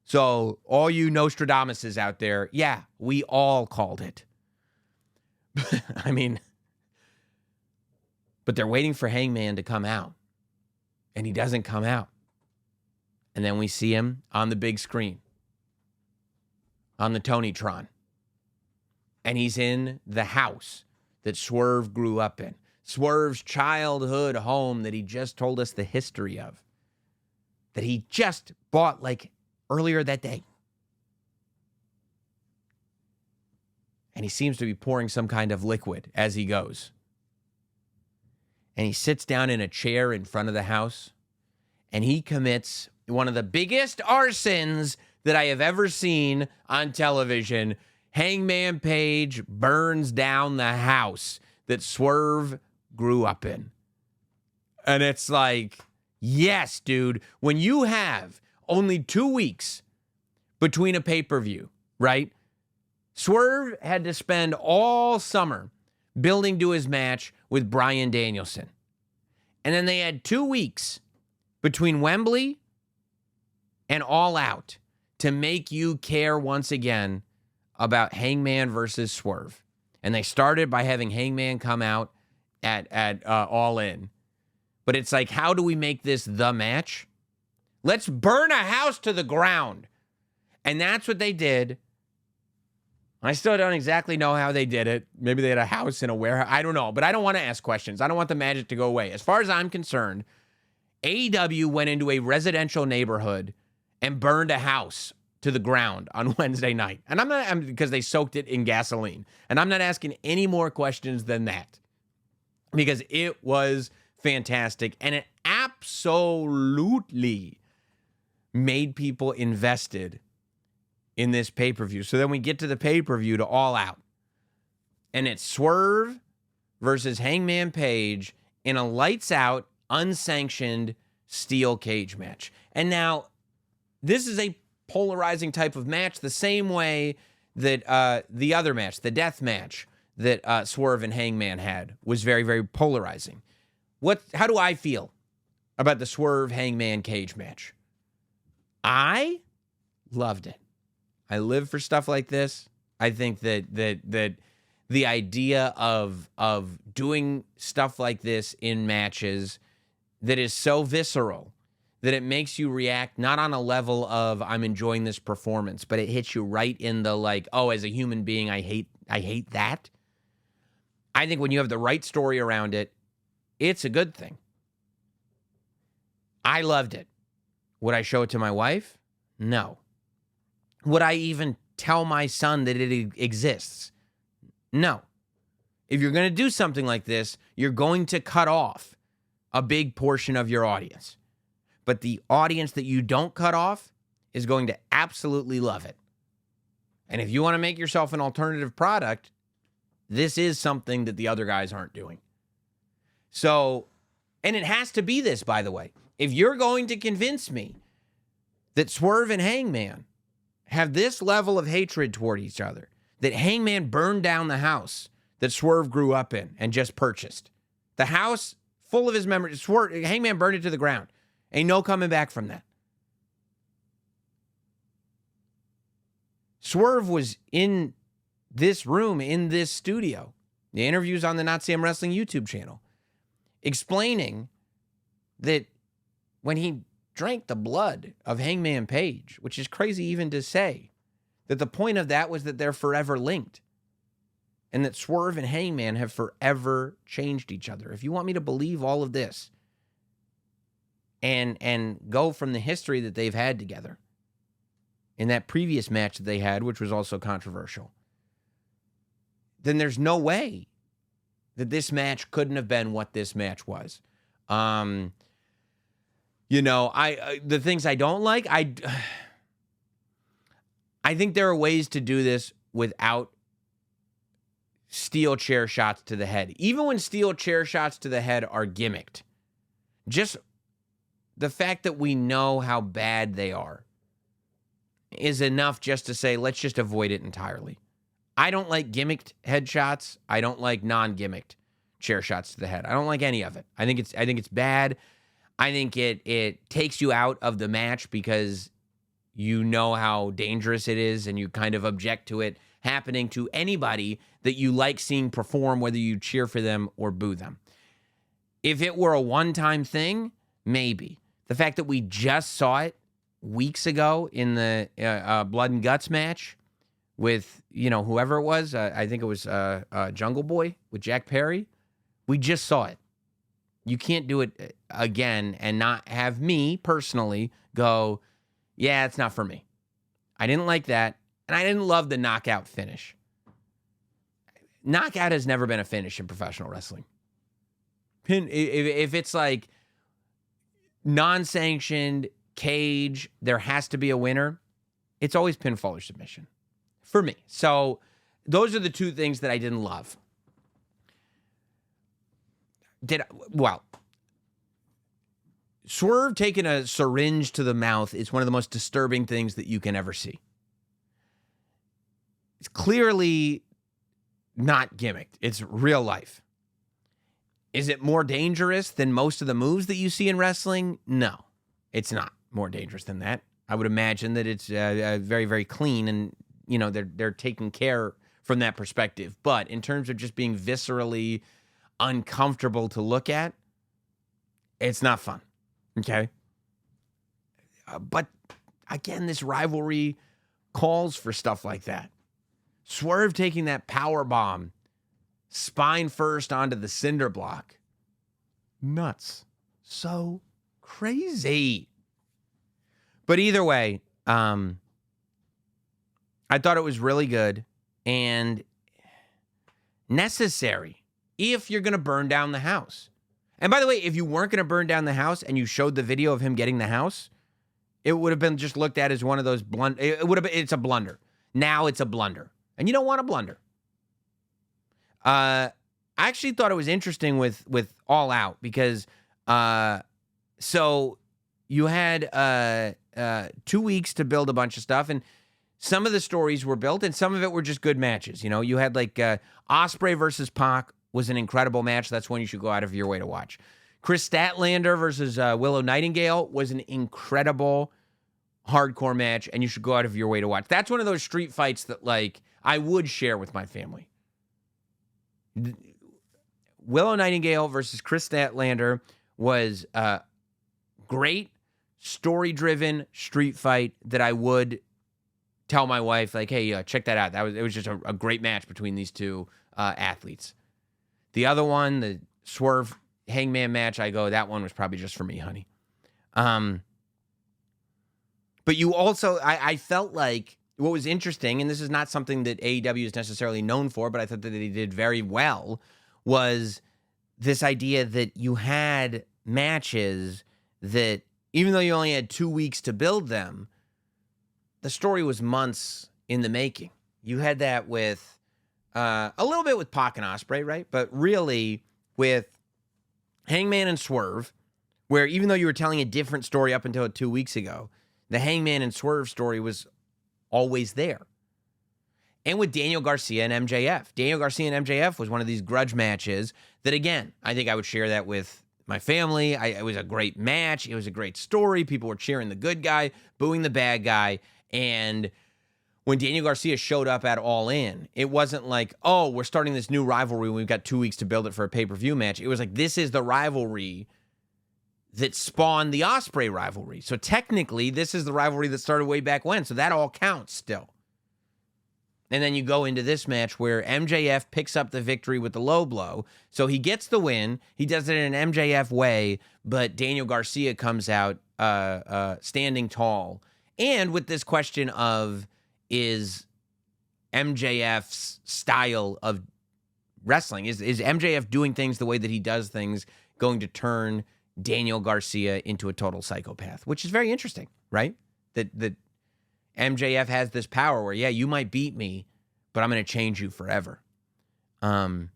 So all you Nostradamuses out there, yeah, we all called it. I mean, but they're waiting for Hangman to come out. And he doesn't come out. And then we see him on the big screen. On the Tonytron. And he's in the house that Swerve grew up in. Swerve's childhood home that he just told us the history of. That he just bought like earlier that day. And he seems to be pouring some kind of liquid as he goes. And he sits down in a chair in front of the house. And he commits one of the biggest arsons that I have ever seen on television. Hangman Page burns down the house that Swerve grew up in. And it's like, yes, dude, when you have only 2 weeks between a pay-per-view, right? Swerve had to spend all summer building to his match with Bryan Danielson. And then they had 2 weeks between Wembley and All Out to make you care once again about Hangman versus Swerve. And they started by having Hangman come out at All In. But it's like, how do we make this the match? Let's burn a house to the ground. And that's what they did. I still don't exactly know how they did it. Maybe they had a house in a warehouse. I don't know. But I don't want to ask questions. I don't want the magic to go away. As far as I'm concerned, AEW went into a residential neighborhood and burned a house to the ground on Wednesday night. And because they soaked it in gasoline. And I'm not asking any more questions than that. Because it was fantastic. And it absolutely made people invested in this pay-per-view. So then we get to the pay-per-view to All Out. And it's Swerve versus Hangman Page in a lights-out, unsanctioned steel cage match. And now, this is a polarizing type of match, the same way that the other match, the death match that Swerve and Hangman had, was very, very polarizing. How do I feel about the Swerve Hangman cage match? I loved it. I live for stuff like this. I think that the idea of doing stuff like this in matches that is so visceral that it makes you react not on a level of I'm enjoying this performance, but it hits you right in the like, oh, as a human being, I hate that. I think when you have the right story around it, it's a good thing. I loved it. Would I show it to my wife? No. Would I even tell my son that it exists? No. If you're going to do something like this, you're going to cut off a big portion of your audience. But the audience that you don't cut off is going to absolutely love it. And if you want to make yourself an alternative product, this is something that the other guys aren't doing. So, and it has to be this, by the way. If you're going to convince me that Swerve and Hangman have this level of hatred toward each other, that Hangman burned down the house that Swerve grew up in and just purchased, the house full of his memories, Hangman burned it to the ground. Ain't no coming back from that. Swerve was in this room, in this studio, the interviews on the Notsam Wrestling YouTube channel, explaining that when he drank the blood of Hangman Page, which is crazy even to say, that the point of that was that they're forever linked and that Swerve and Hangman have forever changed each other. If you want me to believe all of this and go from the history that they've had together in that previous match that they had, which was also controversial, then there's no way that this match couldn't have been what this match was. The things I don't like, I think there are ways to do this without steel chair shots to the head. Even when steel chair shots to the head are gimmicked, just the fact that we know how bad they are is enough just to say, let's just avoid it entirely. I don't like gimmicked headshots. I don't like non-gimmicked chair shots to the head. I don't like any of it. I think it's bad. I think it takes you out of the match because you know how dangerous it is and you kind of object to it happening to anybody that you like seeing perform, whether you cheer for them or boo them. If it were a one-time thing, maybe. The fact that we just saw it weeks ago in the Blood and Guts match with, whoever it was, I think it was Jungle Boy with Jack Perry. We just saw it. You can't do it again and not have me personally go, yeah, it's not for me. I didn't like that, and I didn't love the knockout finish. Knockout has never been a finish in professional wrestling. If it's like non-sanctioned cage, there has to be a winner. It's always pinfall or submission for me. So those are the two things that I didn't love. Swerve taking a syringe to the mouth is one of the most disturbing things that you can ever see. It's clearly not gimmicked. It's real life. Is it more dangerous than most of the moves that you see in wrestling? No, it's not more dangerous than that. I would imagine that it's very, very clean and, they're taking care from that perspective. But in terms of just being viscerally uncomfortable to look at, it's not fun. Okay? But again, this rivalry calls for stuff like that. Swerve taking that power bomb spine first onto the cinder block. Nuts. So crazy. But either way, I thought it was really good and necessary if you're going to burn down the house. And by the way, if you weren't going to burn down the house and you showed the video of him getting the house, it would have been just looked at as one of those it's a blunder. Now it's a blunder. And you don't want a blunder. I actually thought it was interesting with All Out because so you had 2 weeks to build a bunch of stuff, and some of the stories were built and some of it were just good matches. You had like Ospreay versus Pac was an incredible match. That's one you should go out of your way to watch. Chris Statlander versus Willow Nightingale was an incredible hardcore match, and you should go out of your way to watch. That's one of those street fights that like I would share with my family. Willow Nightingale versus Chris Statlander was a great story-driven street fight that I would tell my wife, like, hey, check that out. It was just a great match between these two athletes. The other one, the Swerve Hangman match, I go, that one was probably just for me, honey. But you also, I felt like what was interesting, and this is not something that AEW is necessarily known for, but I thought that they did very well, was this idea that you had matches that, even though you only had 2 weeks to build them, the story was months in the making. You had that with, a little bit with Pac and Ospreay, right? But really with Hangman and Swerve, where even though you were telling a different story up until 2 weeks ago, the Hangman and Swerve story was always there. And with Daniel Garcia and MJF. Daniel Garcia and MJF was one of these grudge matches that, again, I think I would share that with my family. It was a great match. It was a great story. People were cheering the good guy, booing the bad guy. And when Daniel Garcia showed up at All In, it wasn't like, oh, we're starting this new rivalry. We've got 2 weeks to build it for a pay-per-view match. It was like, this is the rivalry that spawned the Ospreay rivalry. So technically, this is the rivalry that started way back when. So that all counts still. And then you go into this match where MJF picks up the victory with the low blow. So he gets the win. He does it in an MJF way, but Daniel Garcia comes out standing tall. And with this question of, is MJF's style of wrestling, is MJF doing things the way that he does things going to turn Daniel Garcia into a total psychopath, which is very interesting, right? That MJF has this power where, yeah, you might beat me, but I'm going to change you forever. And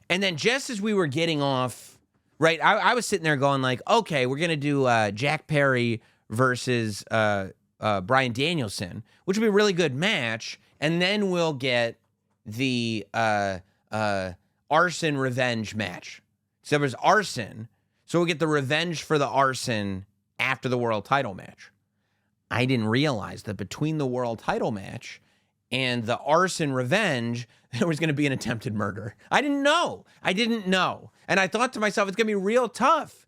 then just as we were getting off, right, I was sitting there going like, okay, we're going to do Jack Perry versus Bryan Danielson, which would be a really good match, and then we'll get the arson revenge match. So there was arson, so we'll get the revenge for the arson after the world title match. I didn't realize that between the world title match and the arson revenge, there was going to be an attempted murder. I didn't know. And I thought to myself, it's going to be real tough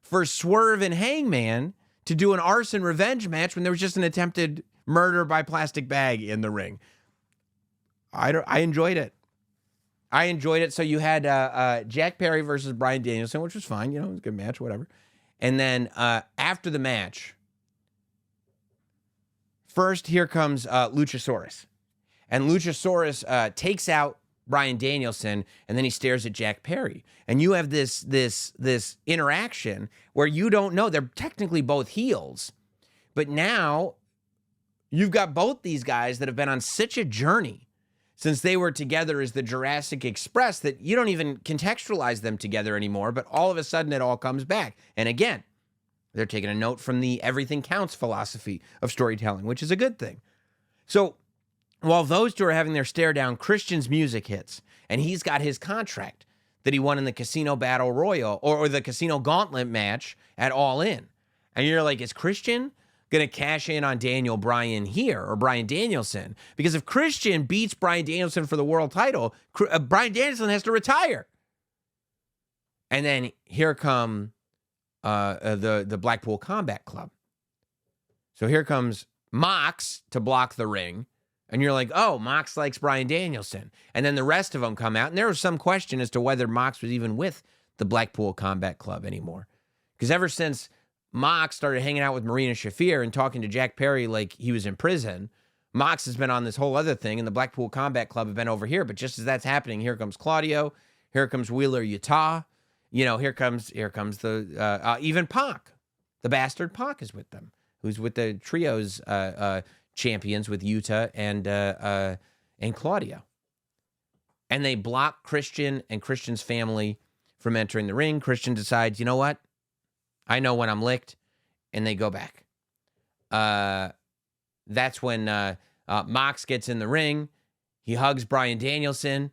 for Swerve and Hangman to do an arson revenge match when there was just an attempted murder by plastic bag in the ring. I enjoyed it. So you had Jack Perry versus Bryan Danielson, which was fine. You know, it was a good match, whatever. And then after the match, first, here comes Luchasaurus. And Luchasaurus takes out Bryan Danielson, and then he stares at Jack Perry. And you have this interaction where you don't know. They're technically both heels. But now you've got both these guys that have been on such a journey since they were together as the Jurassic Express that you don't even contextualize them together anymore. But all of a sudden, it all comes back. And again, they're taking a note from the everything counts philosophy of storytelling, which is a good thing. So while those two are having their stare down, Christian's music hits, and he's got his contract that he won in the Casino Battle Royal or the Casino Gauntlet match at All In. And you're like, is Christian going to cash in on Daniel Bryan here or Bryan Danielson? Because if Christian beats Bryan Danielson for the world title, Bryan Danielson has to retire. And then here come the Blackpool Combat Club. So here comes Mox to block the ring. And you're like, oh, Mox likes Bryan Danielson. And then the rest of them come out. And there was some question as to whether Mox was even with the Blackpool Combat Club anymore. Because ever since Mox started hanging out with Marina Shafir and talking to Jack Perry like he was in prison, Mox has been on this whole other thing. And the Blackpool Combat Club have been over here. But just as that's happening, here comes Claudio. Here comes Wheeler Yuta. You know, here comes the even Pac. The bastard Pac is with them, who's with the trios champions with Yuta and Claudio. And they block Christian and Christian's family from entering the ring. Christian decides, you know what? I know when I'm licked, and they go back. That's when Mox gets in the ring. He hugs Bryan Danielson.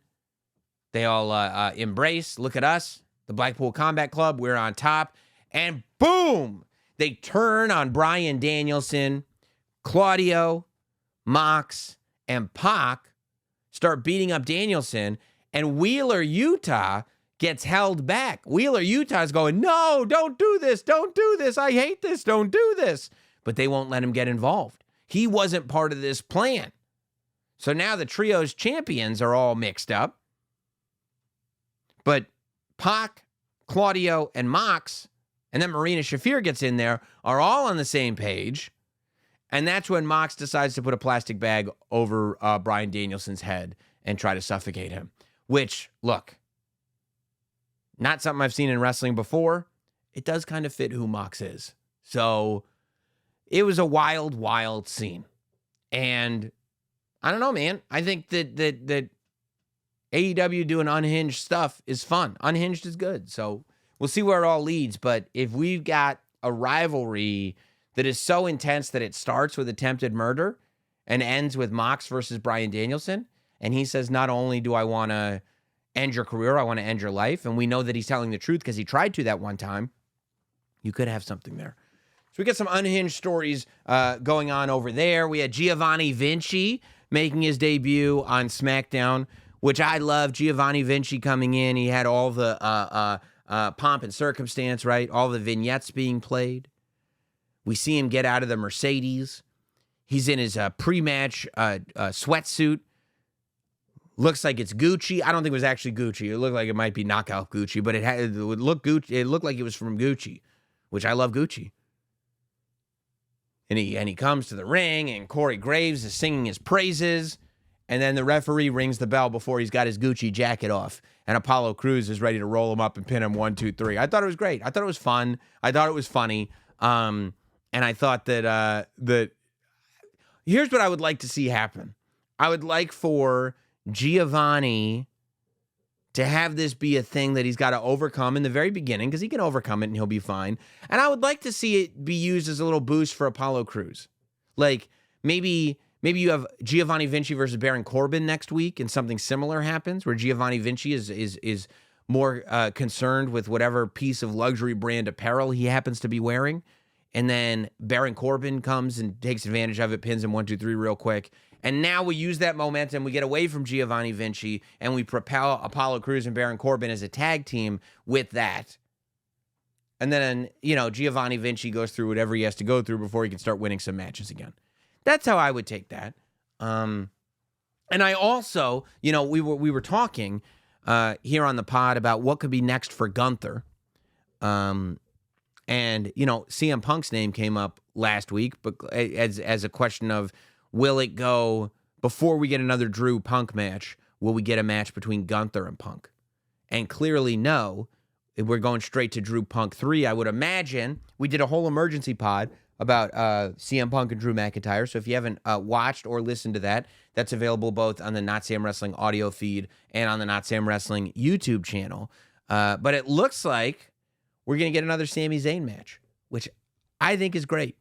They all embrace. Look at us, the Blackpool Combat Club. We're on top. And boom! They turn on Bryan Danielson. Claudio, Mox, and Pac start beating up Danielson, and Wheeler Yuta gets held back. Wheeler Yuta is going, no, don't do this, I hate this, don't do this. But they won't let him get involved. He wasn't part of this plan. So now the trio's champions are all mixed up. But Pac, Claudio, and Mox, and then Marina Shafir gets in there, are all on the same page. And that's when Mox decides to put a plastic bag over Bryan Danielson's head and try to suffocate him. Which, look, not something I've seen in wrestling before. It does kind of fit who Mox is. So it was a wild, wild scene. And I don't know, man. I think that AEW doing unhinged stuff is fun. Unhinged is good. So we'll see where it all leads. But if we've got a rivalry that is so intense that it starts with attempted murder and ends with Mox versus Bryan Danielson, and he says, not only do I want to end your career, I want to end your life, and we know that he's telling the truth because he tried to that one time, you could have something there. we got some unhinged stories going on over there. We had Giovanni Vinci making his debut on SmackDown, which I love. Giovanni Vinci coming in. He had all the pomp and circumstance, right? All the vignettes being played. We see him get out of the Mercedes. He's in his pre-match sweatsuit. Looks like it's Gucci. I don't think it was actually Gucci. It looked like it might be knockout Gucci, but it would look Gucci. It looked like it was from Gucci, which I love Gucci. And he comes to the ring, and Corey Graves is singing his praises, and then the referee rings the bell before he's got his Gucci jacket off, and Apollo Crews is ready to roll him up and pin him 1, 2, 3. I thought it was great. I thought it was fun. I thought it was funny. And I thought that here's what I would like to see happen. I would like for Giovanni to have this be a thing that he's got to overcome in the very beginning, because he can overcome it and he'll be fine. And I would like to see it be used as a little boost for Apollo Crews. Like maybe you have Giovanni Vinci versus Baron Corbin next week, and something similar happens where Giovanni Vinci is more concerned with whatever piece of luxury brand apparel he happens to be wearing. And then Baron Corbin comes and takes advantage of it, pins him 1, 2, 3 real quick. And now we use that momentum. We get away from Giovanni Vinci, and we propel Apollo Crews and Baron Corbin as a tag team with that. And then, Giovanni Vinci goes through whatever he has to go through before he can start winning some matches again. That's how I would take that. And I also, we were talking here on the pod about what could be next for Gunther. And, CM Punk's name came up last week, but as a question of, will it go, before we get another Drew Punk match, will we get a match between Gunther and Punk? And clearly no. We're going straight to Drew Punk 3, I would imagine. We did a whole emergency pod about CM Punk and Drew McIntyre. So if you haven't watched or listened to that, that's available both on the Notsam Wrestling audio feed and on the Notsam Wrestling YouTube channel. But it looks like we're going to get another Sami Zayn match, which I think is great.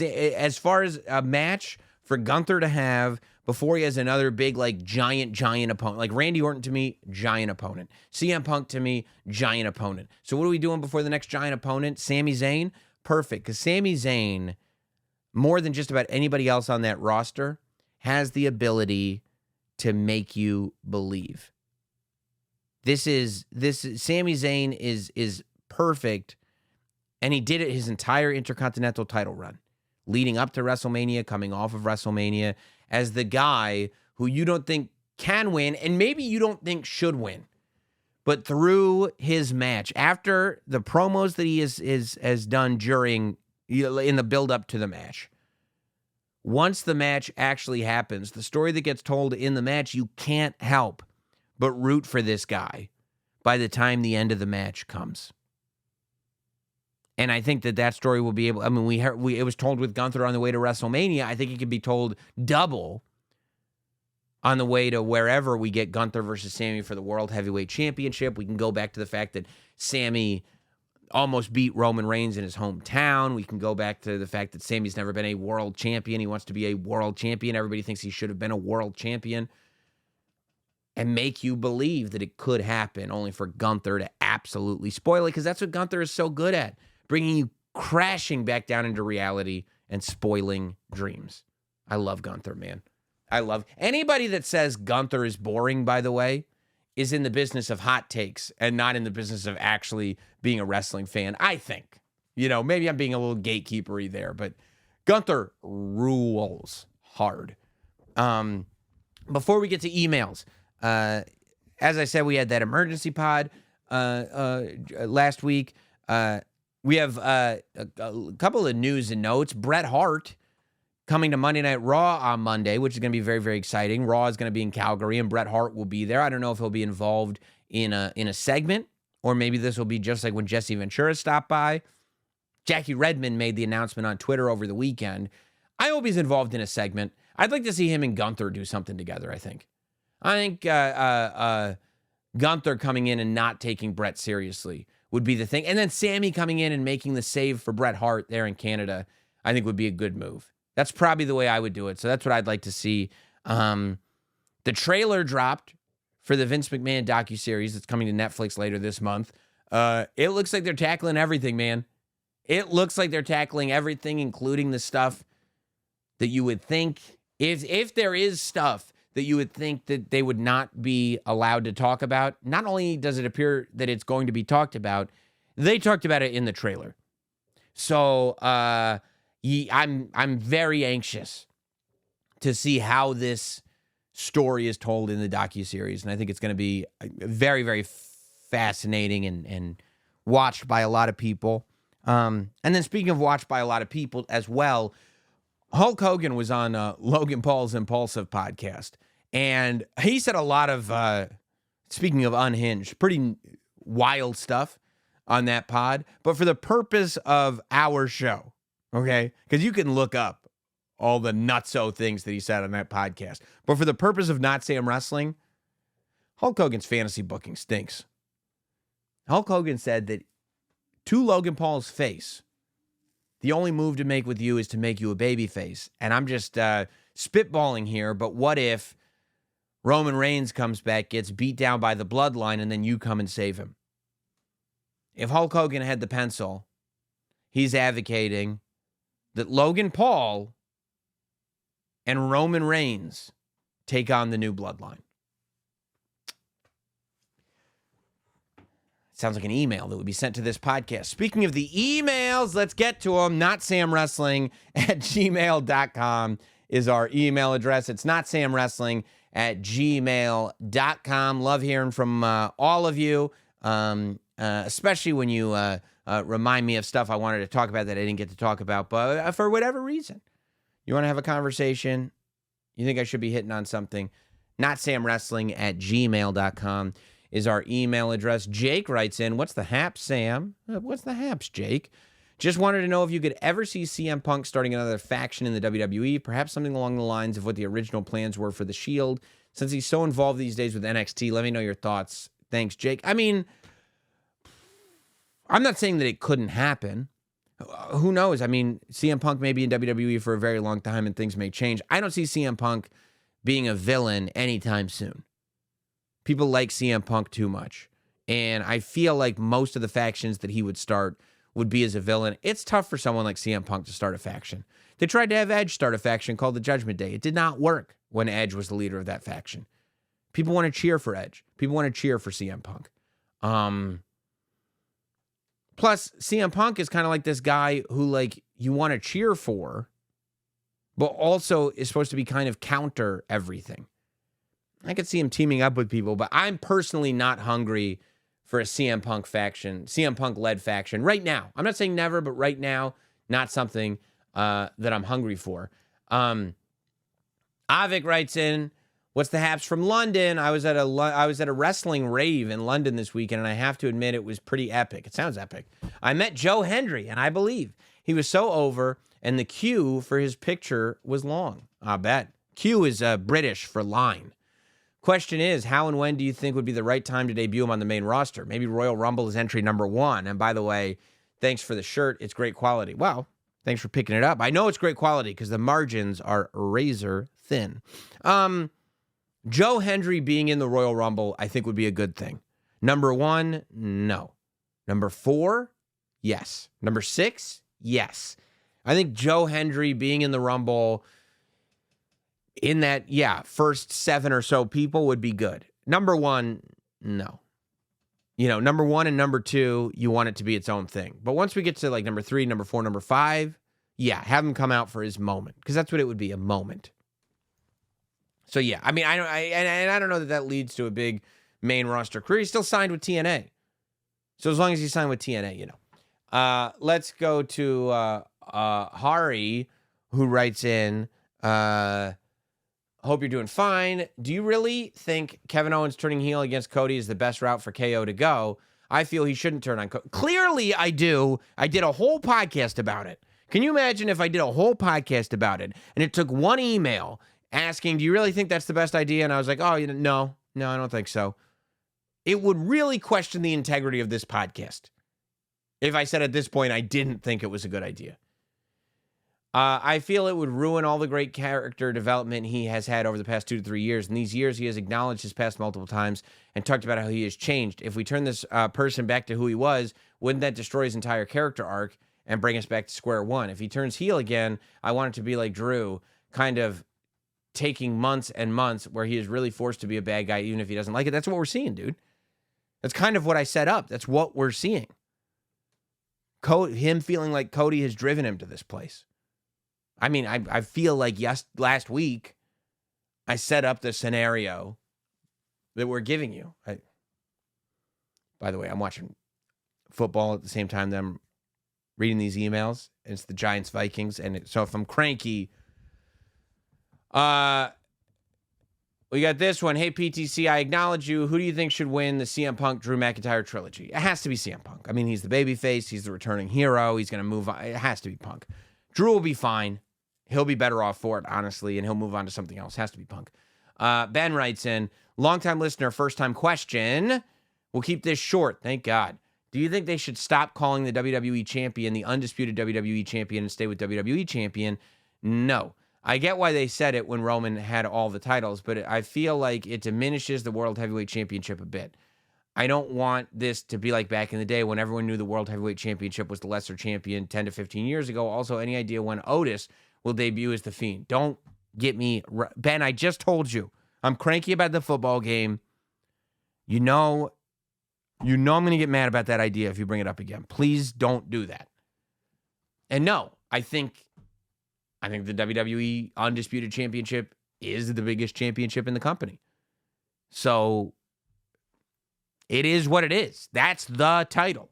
As far as a match for Gunther to have before he has another big, giant opponent. Like Randy Orton to me, giant opponent. CM Punk to me, giant opponent. So what are we doing before the next giant opponent? Sami Zayn? Perfect. Because Sami Zayn, more than just about anybody else on that roster, has the ability to make you believe. Sami Zayn is perfect, and he did it his entire Intercontinental title run, leading up to WrestleMania, coming off of WrestleMania, as the guy who you don't think can win, and maybe you don't think should win. But through his match, after the promos that he has done during, in the build-up to the match, once the match actually happens, the story that gets told in the match, you can't help but root for this guy by the time the end of the match comes. And I think that story will be able, it was told with Gunther on the way to WrestleMania. I think it could be told double on the way to wherever we get Gunther versus Sami for the World Heavyweight Championship. We can go back to the fact that Sami almost beat Roman Reigns in his hometown. We can go back to the fact that Sami's never been a world champion. He wants to be a world champion. Everybody thinks he should have been a world champion. And make you believe that it could happen, only for Gunther to absolutely spoil it, because that's what Gunther is so good at. Bringing you crashing back down into reality and spoiling dreams. I love Gunther, man. I love anybody that says Gunther is boring, by the way, is in the business of hot takes and not in the business of actually being a wrestling fan. I think, maybe I'm being a little gatekeepery there, but Gunther rules hard. Before we get to emails, as I said, we had that emergency pod last week. We have a couple of news and notes. Bret Hart coming to Monday Night Raw on Monday, which is going to be very, very exciting. Raw is going to be in Calgary, and Bret Hart will be there. I don't know if he'll be involved in a segment, or maybe this will be just like when Jesse Ventura stopped by. Jackie Redmond made the announcement on Twitter over the weekend. I hope he's involved in a segment. I'd like to see him and Gunther do something together, I think. Gunther coming in and not taking Bret seriously would be the thing. And then Sami coming in and making the save for Bret Hart there in Canada, I think would be a good move. That's probably the way I would do it. So that's what I'd like to see. The trailer dropped for the Vince McMahon docuseries that's coming to Netflix later this month. It looks like they're tackling everything, man. It looks like they're tackling everything, including the stuff that you would think, if there is stuff that you would think that they would not be allowed to talk about. Not only does it appear that it's going to be talked about, they talked about it in the trailer. So I'm very anxious to see how this story is told in the docuseries, and I think it's going to be very, very fascinating and watched by a lot of people. And then speaking of watched by a lot of people as well, Hulk Hogan was on Logan Paul's Impulsive podcast, and he said a lot of, speaking of unhinged, pretty wild stuff on that pod. But for the purpose of our show, okay, because you can look up all the nutso things that he said on that podcast. But for the purpose of Notsam Wrestling, Hulk Hogan's fantasy booking stinks. Hulk Hogan said that to Logan Paul's face, the only move to make with you is to make you a baby face. And I'm just spitballing here, but what if Roman Reigns comes back, gets beat down by the bloodline, and then you come and save him? If Hulk Hogan had the pencil, he's advocating that Logan Paul and Roman Reigns take on the new bloodline. Sounds like an email that would be sent to this podcast. Speaking of the emails, let's get to them. NotSamWrestling@gmail.com is our email address. It's NotSamWrestling@gmail.com. Love hearing from all of you, especially when you remind me of stuff I wanted to talk about that I didn't get to talk about. But for whatever reason, you want to have a conversation, you think I should be hitting on something, NotSamWrestling@gmail.com is our email address. Jake writes in, what's the haps, Sam? What's the haps, Jake? Just wanted to know if you could ever see CM Punk starting another faction in the WWE, perhaps something along the lines of what the original plans were for The Shield. Since he's so involved these days with NXT, let me know your thoughts. Thanks, Jake. I mean, I'm not saying that it couldn't happen. Who knows? I mean, CM Punk may be in WWE for a very long time and things may change. I don't see CM Punk being a villain anytime soon. People like CM Punk too much. And I feel like most of the factions that he would start would be as a villain. It's tough for someone like CM Punk to start a faction. They tried to have Edge start a faction called the Judgment Day. It did not work when Edge was the leader of that faction. People want to cheer for Edge. People want to cheer for CM Punk. Plus, CM Punk is kind of like this guy who, like, you want to cheer for, but also is supposed to be kind of counter everything. I could see him teaming up with people, but I'm personally not hungry for a CM Punk faction, CM Punk-led faction right now. I'm not saying never, but right now, not something that I'm hungry for. Avik writes in, what's the haps from London? I was at a wrestling rave in London this weekend, and I have to admit it was pretty epic. It sounds epic. I met Joe Hendry, and I believe he was so over, and the queue for his picture was long. I bet. Q is British for line. Question is, how and when do you think would be the right time to debut him on the main roster? Maybe Royal Rumble is entry number 1. And by the way, thanks for the shirt. It's great quality. Well, thanks for picking it up. I know it's great quality because the margins are razor thin. Joe Hendry being in the Royal Rumble, I think would be a good thing. Number 1, no. Number 4, yes. Number 6, yes. I think Joe Hendry being in the Rumble in that, first 7 or so people would be good. Number 1, no. You know, number 1 and number 2, you want it to be its own thing. But once we get to like number 3, number 4, number 5, have him come out for his moment. Because that's what it would be, a moment. So I mean, I don't know that leads to a big main roster career. He's still signed with TNA. So as long as he's signed with TNA, you know. Let's go to Hari, who writes in, hope you're doing fine. Do you really think Kevin Owens turning heel against Cody is the best route for KO to go? I feel he shouldn't turn on Cody. Clearly, I do. I did a whole podcast about it. Can you imagine if I did a whole podcast about it and it took one email asking, do you really think that's the best idea? And I was like, oh, no, I don't think so. It would really question the integrity of this podcast if I said at this point I didn't think it was a good idea. I feel it would ruin all the great character development he has had over the past 2 to 3 years. In these years, he has acknowledged his past multiple times and talked about how he has changed. If we turn this person back to who he was, wouldn't that destroy his entire character arc and bring us back to square one. If he turns heel again, I want it to be like Drew, kind of taking months and months where he is really forced to be a bad guy, even if he doesn't like it. That's what we're seeing, dude. That's kind of what I set up. That's what we're seeing. Him feeling like Cody has driven him to this place. I mean, I feel like last week, I set up the scenario that we're giving you. By the way, I'm watching football at the same time that I'm reading these emails. And it's the Giants-Vikings. So if I'm cranky, we got this one. Hey, PTC, I acknowledge you. Who do you think should win the CM Punk Drew McIntyre trilogy? It has to be CM Punk. I mean, he's the babyface. He's the returning hero. He's going to move on. It has to be Punk. Drew will be fine. He'll be better off for it, honestly, and he'll move on to something else. Has to be Punk. Ben writes in, longtime listener, first-time question. We'll keep this short. Thank God. Do you think they should stop calling the WWE champion the undisputed WWE champion and stay with WWE champion? No. I get why they said it when Roman had all the titles, but I feel like it diminishes the World Heavyweight Championship a bit. I don't want this to be like back in the day when everyone knew the World Heavyweight Championship was the lesser champion 10 to 15 years ago. Also, any idea when Otis will debut as The Fiend? Don't get me... Ben, I just told you. I'm cranky about the football game. You know I'm going to get mad about that idea if you bring it up again. Please don't do that. And no, I think the WWE Undisputed Championship is the biggest championship in the company. So it is what it is. That's the title.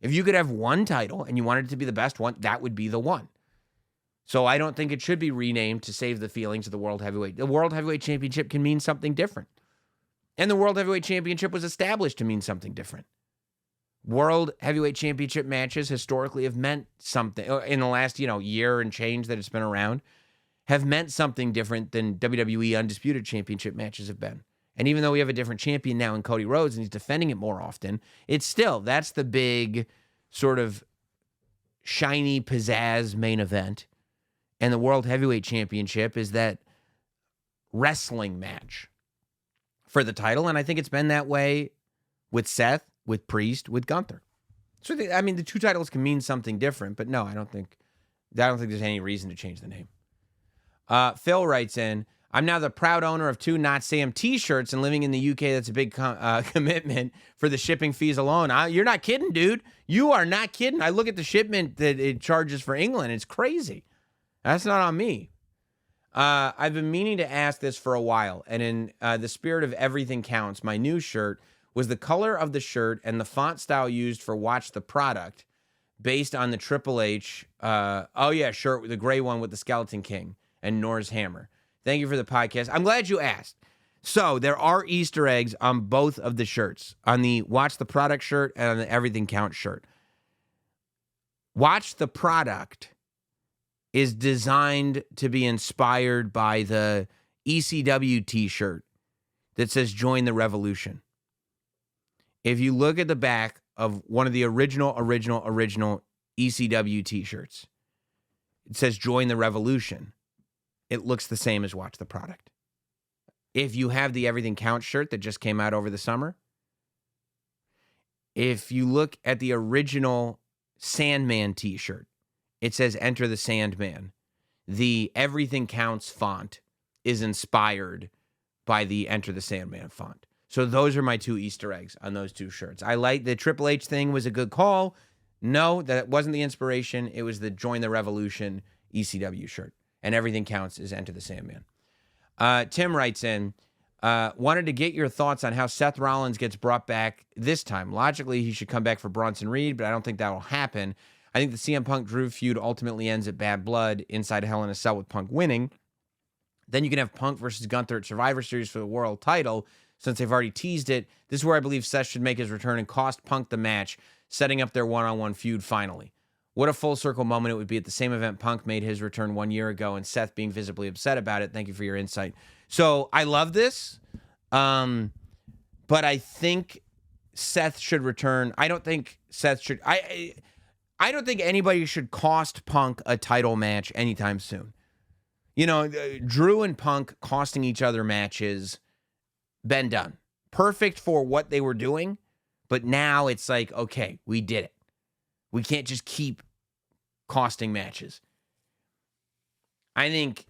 If you could have one title and you wanted it to be the best one, that would be the one. So I don't think it should be renamed to save the feelings of the World Heavyweight. The World Heavyweight Championship can mean something different. And the World Heavyweight Championship was established to mean something different. World Heavyweight Championship matches historically have meant something in the last, year and change that it's been around, have meant something different than WWE Undisputed Championship matches have been. And even though we have a different champion now in Cody Rhodes and he's defending it more often, that's the big sort of shiny pizzazz main event. And the World Heavyweight Championship is that wrestling match for the title. And I think it's been that way with Seth, with Priest, with Gunther. So, the two titles can mean something different, but no, I don't think there's any reason to change the name. Phil writes in, I'm now the proud owner of 2 Not Sam t-shirts and living in the UK. That's a big commitment for the shipping fees alone. You're not kidding, dude. You are not kidding. I look at the shipment that it charges for England. It's crazy. That's not on me. I've been meaning to ask this for a while, and in the spirit of everything counts, my new shirt was the color of the shirt and the font style used for Watch the Product based on the Triple H, shirt, the gray one with the Skeleton King and Nor's Hammer. Thank you for the podcast. I'm glad you asked. So there are Easter eggs on both of the shirts, on the Watch the Product shirt and on the Everything Counts shirt. Watch the Product is designed to be inspired by the ECW t-shirt that says Join the Revolution. If you look at the back of one of the original ECW t-shirts, it says Join the Revolution. It looks the same as Watch the Product. If you have the Everything Counts shirt that just came out over the summer, if you look at the original Sandman t-shirt, it says Enter the Sandman. The Everything Counts font is inspired by the Enter the Sandman font. So those are my 2 Easter eggs on those 2 shirts. I like the Triple H thing was a good call. No, that wasn't the inspiration. It was the Join the Revolution ECW shirt. And Everything Counts is Enter the Sandman. Tim writes in, wanted to get your thoughts on how Seth Rollins gets brought back this time. Logically, he should come back for Bronson Reed, but I don't think that will happen. I think the CM Punk Drew feud ultimately ends at Bad Blood inside Hell in a Cell with Punk winning. Then you can have Punk versus Gunther at Survivor Series for the world title, since they've already teased it. This is where I believe Seth should make his return and cost Punk the match, setting up their one-on-one feud finally. What a full circle moment it would be at the same event Punk made his return 1 year ago and Seth being visibly upset about it. Thank you for your insight. So I love this, but I think Seth should return. I don't think Seth should... I don't think anybody should cost Punk a title match anytime soon. Drew and Punk costing each other matches, been done. Perfect for what they were doing, but now it's like, okay, we did it. We can't just keep costing matches. I think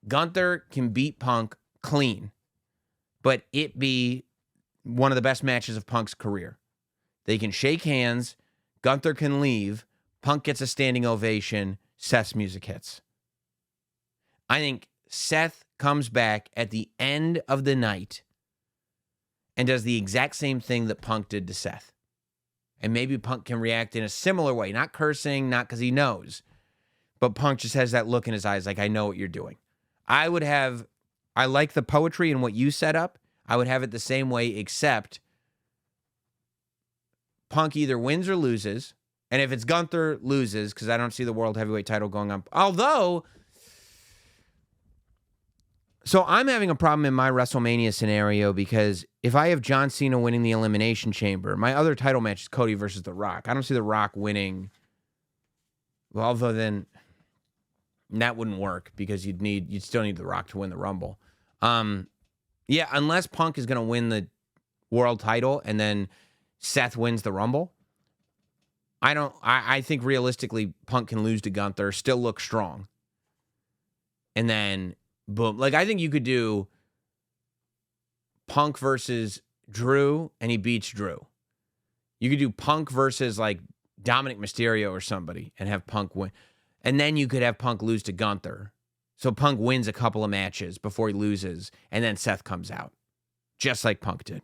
Gunther can beat Punk clean, but it be one of the best matches of Punk's career. They can shake hands, Gunther can leave, Punk gets a standing ovation, Seth's music hits. I think Seth comes back at the end of the night and does the exact same thing that Punk did to Seth. And maybe Punk can react in a similar way, not cursing, not because he knows, but Punk just has that look in his eyes like, I know what you're doing. I like the poetry and what you set up. I would have it the same way, except Punk either wins or loses. And if it's Gunther, loses, because I don't see the World Heavyweight title going on. Although, so I'm having a problem in my WrestleMania scenario because if I have John Cena winning the Elimination Chamber, my other title match is Cody versus The Rock. I don't see The Rock winning. Well, although then that wouldn't work because you'd still need The Rock to win the Rumble. Yeah, unless Punk is going to win the world title and then Seth wins the Rumble. I think realistically Punk can lose to Gunther, still look strong. And then boom. Like I think you could do Punk versus Drew and he beats Drew. You could do Punk versus like Dominic Mysterio or somebody and have Punk win. And then you could have Punk lose to Gunther. So Punk wins a couple of matches before he loses, and then Seth comes out, just like Punk did.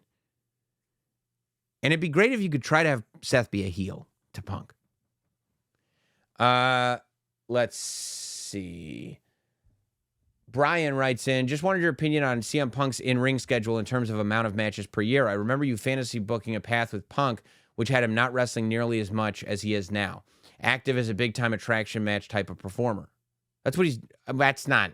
And it'd be great if you could try to have Seth be a heel to Punk. Let's see. Brian writes in, just wanted your opinion on CM Punk's in-ring schedule in terms of amount of matches per year. I remember you fantasy booking a path with Punk, which had him not wrestling nearly as much as he is now. Active as a big-time attraction match type of performer. That's not.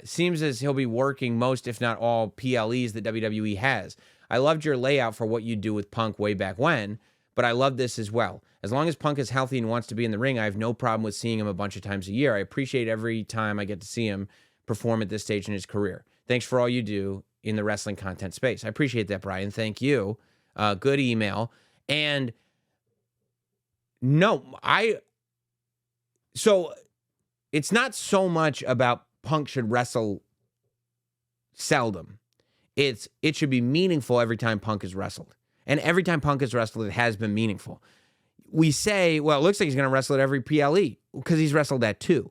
Seems as he'll be working most, if not all, PLEs that WWE has. I loved your layout for what you do with Punk way back when, but I love this as well. As long as Punk is healthy and wants to be in the ring, I have no problem with seeing him a bunch of times a year. I appreciate every time I get to see him perform at this stage in his career. Thanks for all you do in the wrestling content space. I appreciate that, Brian. Thank you. Good email. And no, so it's not so much about Punk should wrestle seldom. It should be meaningful every time Punk is wrestled. And every time Punk is wrestled, it has been meaningful. We say, well, it looks like he's going to wrestle at every PLE because he's wrestled at 2.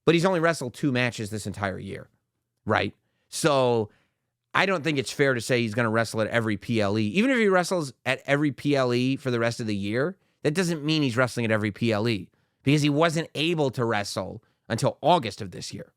But he's only wrestled 2 matches this entire year, right? So I don't think it's fair to say he's going to wrestle at every PLE. Even if he wrestles at every PLE for the rest of the year, that doesn't mean he's wrestling at every PLE because he wasn't able to wrestle until August of this year.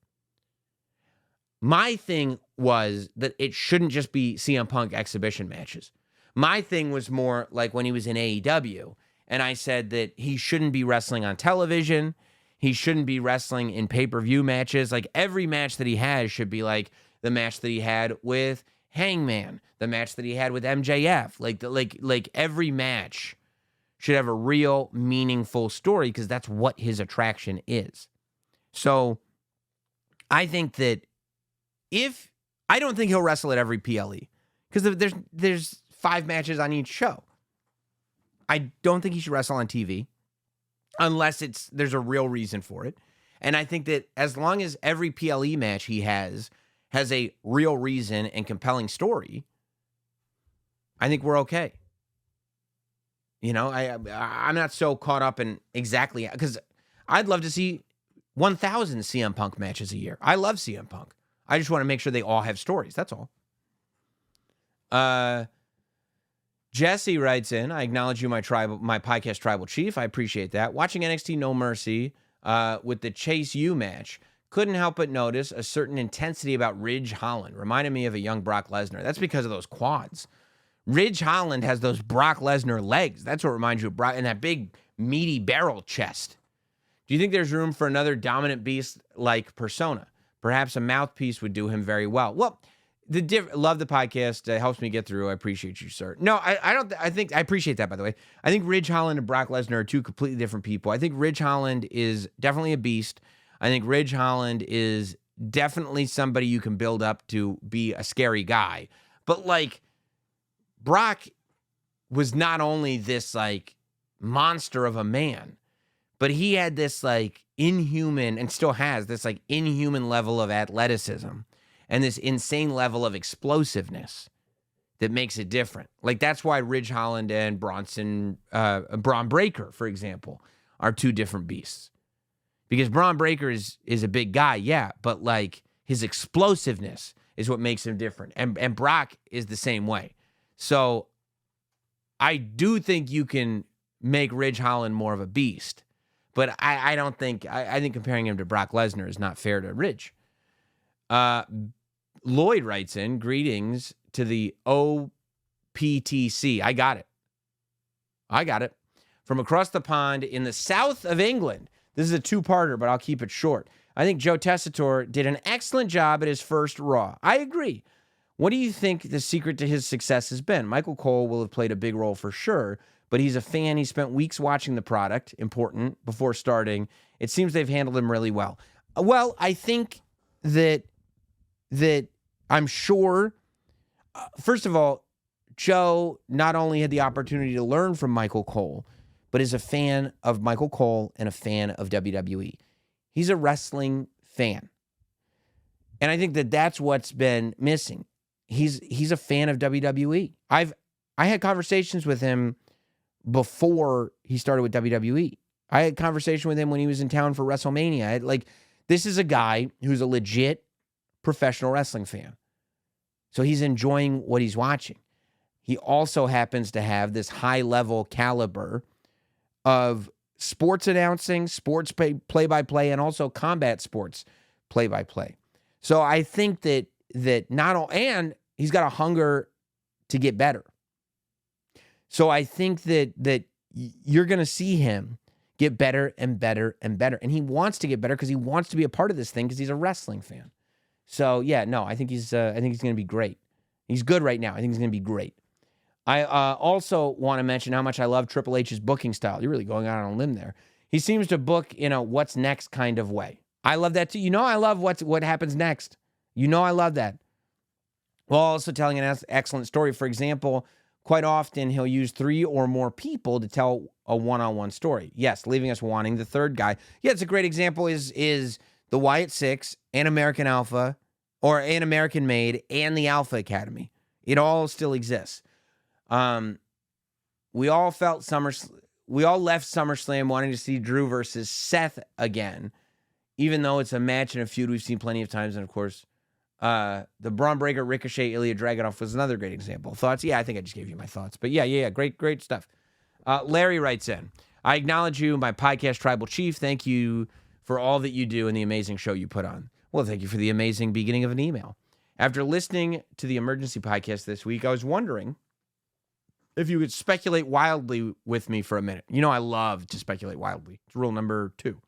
My thing was that it shouldn't just be CM Punk exhibition matches. My thing was more like when he was in AEW, and I said that he shouldn't be wrestling on television. He shouldn't be wrestling in pay-per-view matches. Like every match that he has should be like the match that he had with Hangman, the match that he had with MJF. Like every match should have a real meaningful story because that's what his attraction is. So I think that I don't think he'll wrestle at every PLE because there's 5 matches on each show. I don't think he should wrestle on TV unless there's a real reason for it. And I think that as long as every PLE match he has a real reason and compelling story, I think we're okay. You know, I'm not so caught up in exactly because I'd love to see 1,000 CM Punk matches a year. I love CM Punk. I just want to make sure they all have stories. That's all. Jesse writes in, I acknowledge you, my podcast tribal chief. I appreciate that. Watching NXT No Mercy with the Chase U match, couldn't help but notice a certain intensity about Ridge Holland. Reminded me of a young Brock Lesnar. That's because of those quads. Ridge Holland has those Brock Lesnar legs. That's what reminds you of Brock, and that big, meaty barrel chest. Do you think there's room for another dominant beast like Persona? Perhaps a mouthpiece would do him very well. Well, love the podcast. It helps me get through. I appreciate you, sir. No, I think I appreciate that, by the way. I think Ridge Holland and Brock Lesnar are 2 completely different people. I think Ridge Holland is definitely a beast. I think Ridge Holland is definitely somebody you can build up to be a scary guy. But like Brock was not only this like monster of a man, but he had this like inhuman, and still has this like inhuman level of athleticism and this insane level of explosiveness that makes it different. Like that's why Ridge Holland and Braun Breaker, for example, are two different beasts. Because Braun Breaker is a big guy, yeah, but like his explosiveness is what makes him different. And Brock is the same way. So I do think you can make Ridge Holland more of a beast. But I don't think, I think comparing him to Brock Lesnar is not fair to Ridge. Lloyd writes in, greetings to the OPTC. I got it. From across the pond in the south of England. This is a two-parter, but I'll keep it short. I think Joe Tessitore did an excellent job at his first Raw. I agree. What do you think the secret to his success has been? Michael Cole will have played a big role for sure, but he's a fan. He spent weeks watching the product, important, before starting. It seems they've handled him really well. Well, I think that I'm sure, first of all, Joe not only had the opportunity to learn from Michael Cole, but is a fan of Michael Cole and a fan of WWE. He's a wrestling fan. And I think that that's what's been missing. He's a fan of WWE. I had conversations with him before he started with WWE. I had conversation with him when he was in town for WrestleMania. This is a guy who's a legit professional wrestling fan. So he's enjoying what he's watching. He also happens to have this high-level caliber of sports announcing, sports play-by-play, and also combat sports play-by-play. So I think that and he's got a hunger to get better. So I think that you're going to see him get better and better and better. And he wants to get better because he wants to be a part of this thing because he's a wrestling fan. So yeah, no, I think he's going to be great. He's good right now. I think he's going to be great. I also want to mention how much I love Triple H's booking style. You're really going out on a limb there. He seems to book in a what's next kind of way. I love that too. I love what happens next. I love that. While also telling an excellent story. For example, quite often he'll use 3 or more people to tell a one-on-one story. Yes, leaving us wanting the third guy. Yeah, it's a great example is the Wyatt Six and American Alpha, or an American Made and the Alpha Academy. It all still exists. We all left SummerSlam wanting to see Drew versus Seth again, even though it's a match and a feud we've seen plenty of times. And of course, the Braun Breaker, Ricochet, Ilya Dragunov was another great example. Thoughts? Yeah, I think I just gave you my thoughts. But yeah, great stuff. Larry writes in, I acknowledge you, my podcast tribal chief. Thank you for all that you do and the amazing show you put on. Well, thank you for the amazing beginning of an email. After listening to the emergency podcast this week, I was wondering if you could speculate wildly with me for a minute. I love to speculate wildly. It's rule number 2.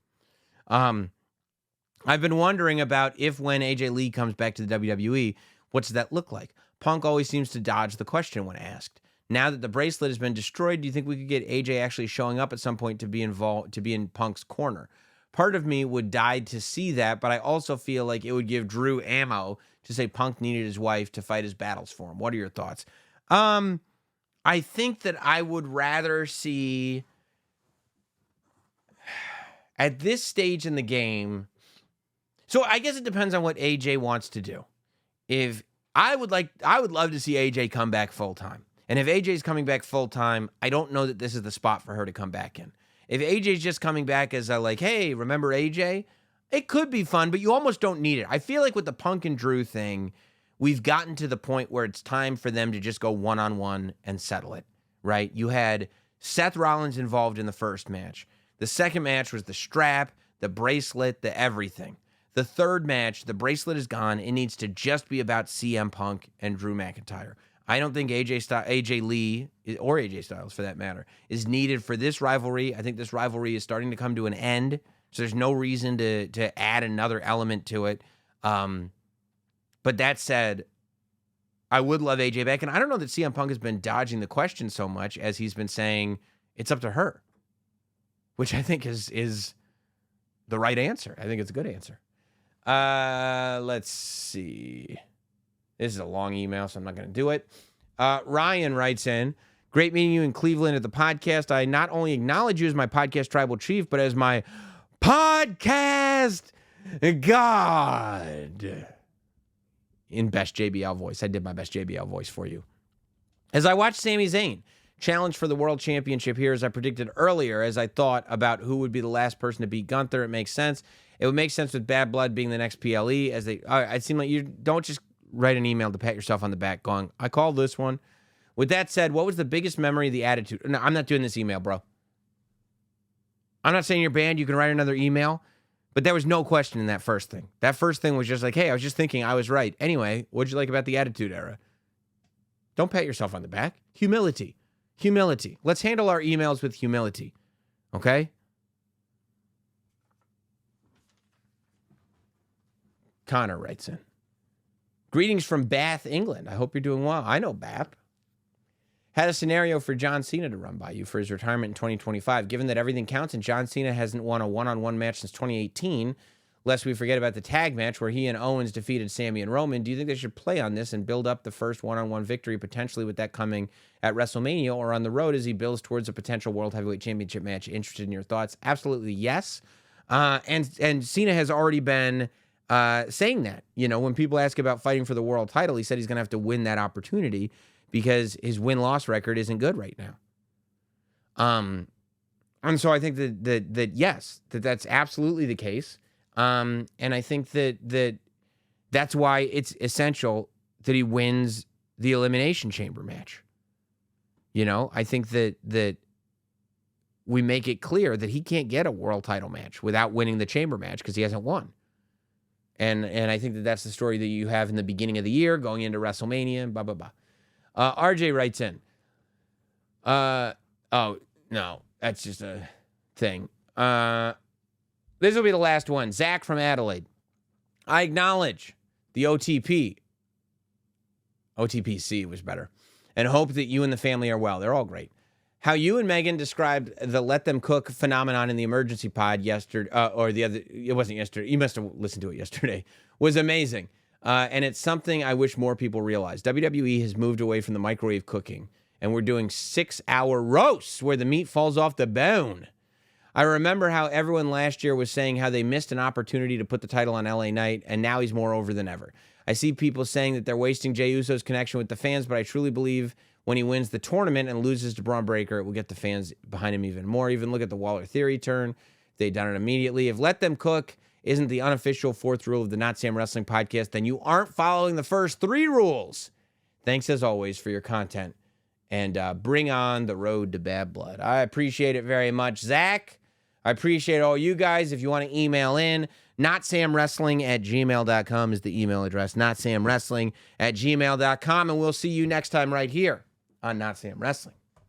I've been wondering about if when AJ Lee comes back to the WWE, what does that look like? Punk always seems to dodge the question when asked. Now that the bracelet has been destroyed, do you think we could get AJ actually showing up at some point to be in Punk's corner? Part of me would die to see that, but I also feel like it would give Drew ammo to say Punk needed his wife to fight his battles for him. What are your thoughts? I think that I would rather see, at this stage in the game, so I guess it depends on what AJ wants to do. If I would love to see AJ come back full time. And if AJ's coming back full time, I don't know that this is the spot for her to come back in. If AJ's just coming back as hey, remember AJ? It could be fun, but you almost don't need it. I feel like with the Punk and Drew thing, we've gotten to the point where it's time for them to just go one-on-one and settle it, right? You had Seth Rollins involved in the first match. The second match was the strap, the bracelet, the everything. The third match, the bracelet is gone. It needs to just be about CM Punk and Drew McIntyre. I don't think AJ Lee, or AJ Styles for that matter, is needed for this rivalry. I think this rivalry is starting to come to an end, so there's no reason to add another element to it. But that said, I would love AJ back. And I don't know that CM Punk has been dodging the question so much as he's been saying it's up to her, which I think is the right answer. I think it's a good answer. Let's see. This is a long email, so I'm not going to do it. Ryan writes in, Great meeting you in Cleveland at the podcast. I not only acknowledge you as my podcast tribal chief, but as my podcast god. In best JBL voice. I did my best JBL voice for you. As I watched Sami Zayn challenge for the world championship here, as I predicted earlier, as I thought about who would be the last person to beat Gunther, it makes sense. It would make sense with Bad Blood being the next PLE. It seemed like you don't just write an email to pat yourself on the back going, I called this one. With that said, what was the biggest memory of the Attitude? No, I'm not doing this email, bro. I'm not saying you're banned. You can write another email. But there was no question in that first thing. That first thing was just like, hey, I was just thinking I was right. Anyway, what'd you like about the Attitude Era? Don't pat yourself on the back. Humility. Humility. Let's handle our emails with humility. Okay? Connor writes in. Greetings from Bath, England. I hope you're doing well. I know Bath. Had a scenario for John Cena to run by you for his retirement in 2025. Given that everything counts and John Cena hasn't won a one-on-one match since 2018, lest we forget about the tag match where he and Owens defeated Sami and Roman, do you think they should play on this and build up the first one-on-one victory, potentially with that coming at WrestleMania or on the road as he builds towards a potential World Heavyweight Championship match? Interested in your thoughts? Absolutely yes. And Cena has already been saying that. You know, when people ask about fighting for the world title, he said he's going to have to win that opportunity because his win-loss record isn't good right now. And so I think that yes, that's absolutely the case. And I think that's why it's essential that he wins the Elimination Chamber match. You know, I think that we make it clear that he can't get a world title match without winning the Chamber match because he hasn't won. And I think that's the story that you have in the beginning of the year, going into WrestleMania, and blah, blah, blah. RJ writes in. Oh, no, that's just a thing. This will be the last one. Zach from Adelaide. I acknowledge the OTP. OTPC was better. And hope that you and the family are well. They're all great. How you and Megan described the let them cook phenomenon in the emergency pod yesterday, or the other, it wasn't yesterday. You must have listened to it yesterday, was amazing. And it's something I wish more people realize. WWE has moved away from the microwave cooking, and we're doing 6-hour roasts where the meat falls off the bone. I remember how everyone last year was saying how they missed an opportunity to put the title on LA Knight, and now he's more over than ever. I see people saying that they're wasting Jey Uso's connection with the fans, but I truly believe when he wins the tournament and loses to Braun Breaker, it will get the fans behind him even more. Even look at the Waller Theory turn. They've done it immediately. If let them cook isn't the unofficial fourth rule of the Notsam Wrestling podcast, then you aren't following the first 3 rules. Thanks, as always, for your content. And bring on the road to Bad Blood. I appreciate it very much, Zach. I appreciate all you guys. If you want to email in, notsamwrestling@gmail.com is the email address. Notsamwrestling@gmail.com. And we'll see you next time right here on Notsam Wrestling.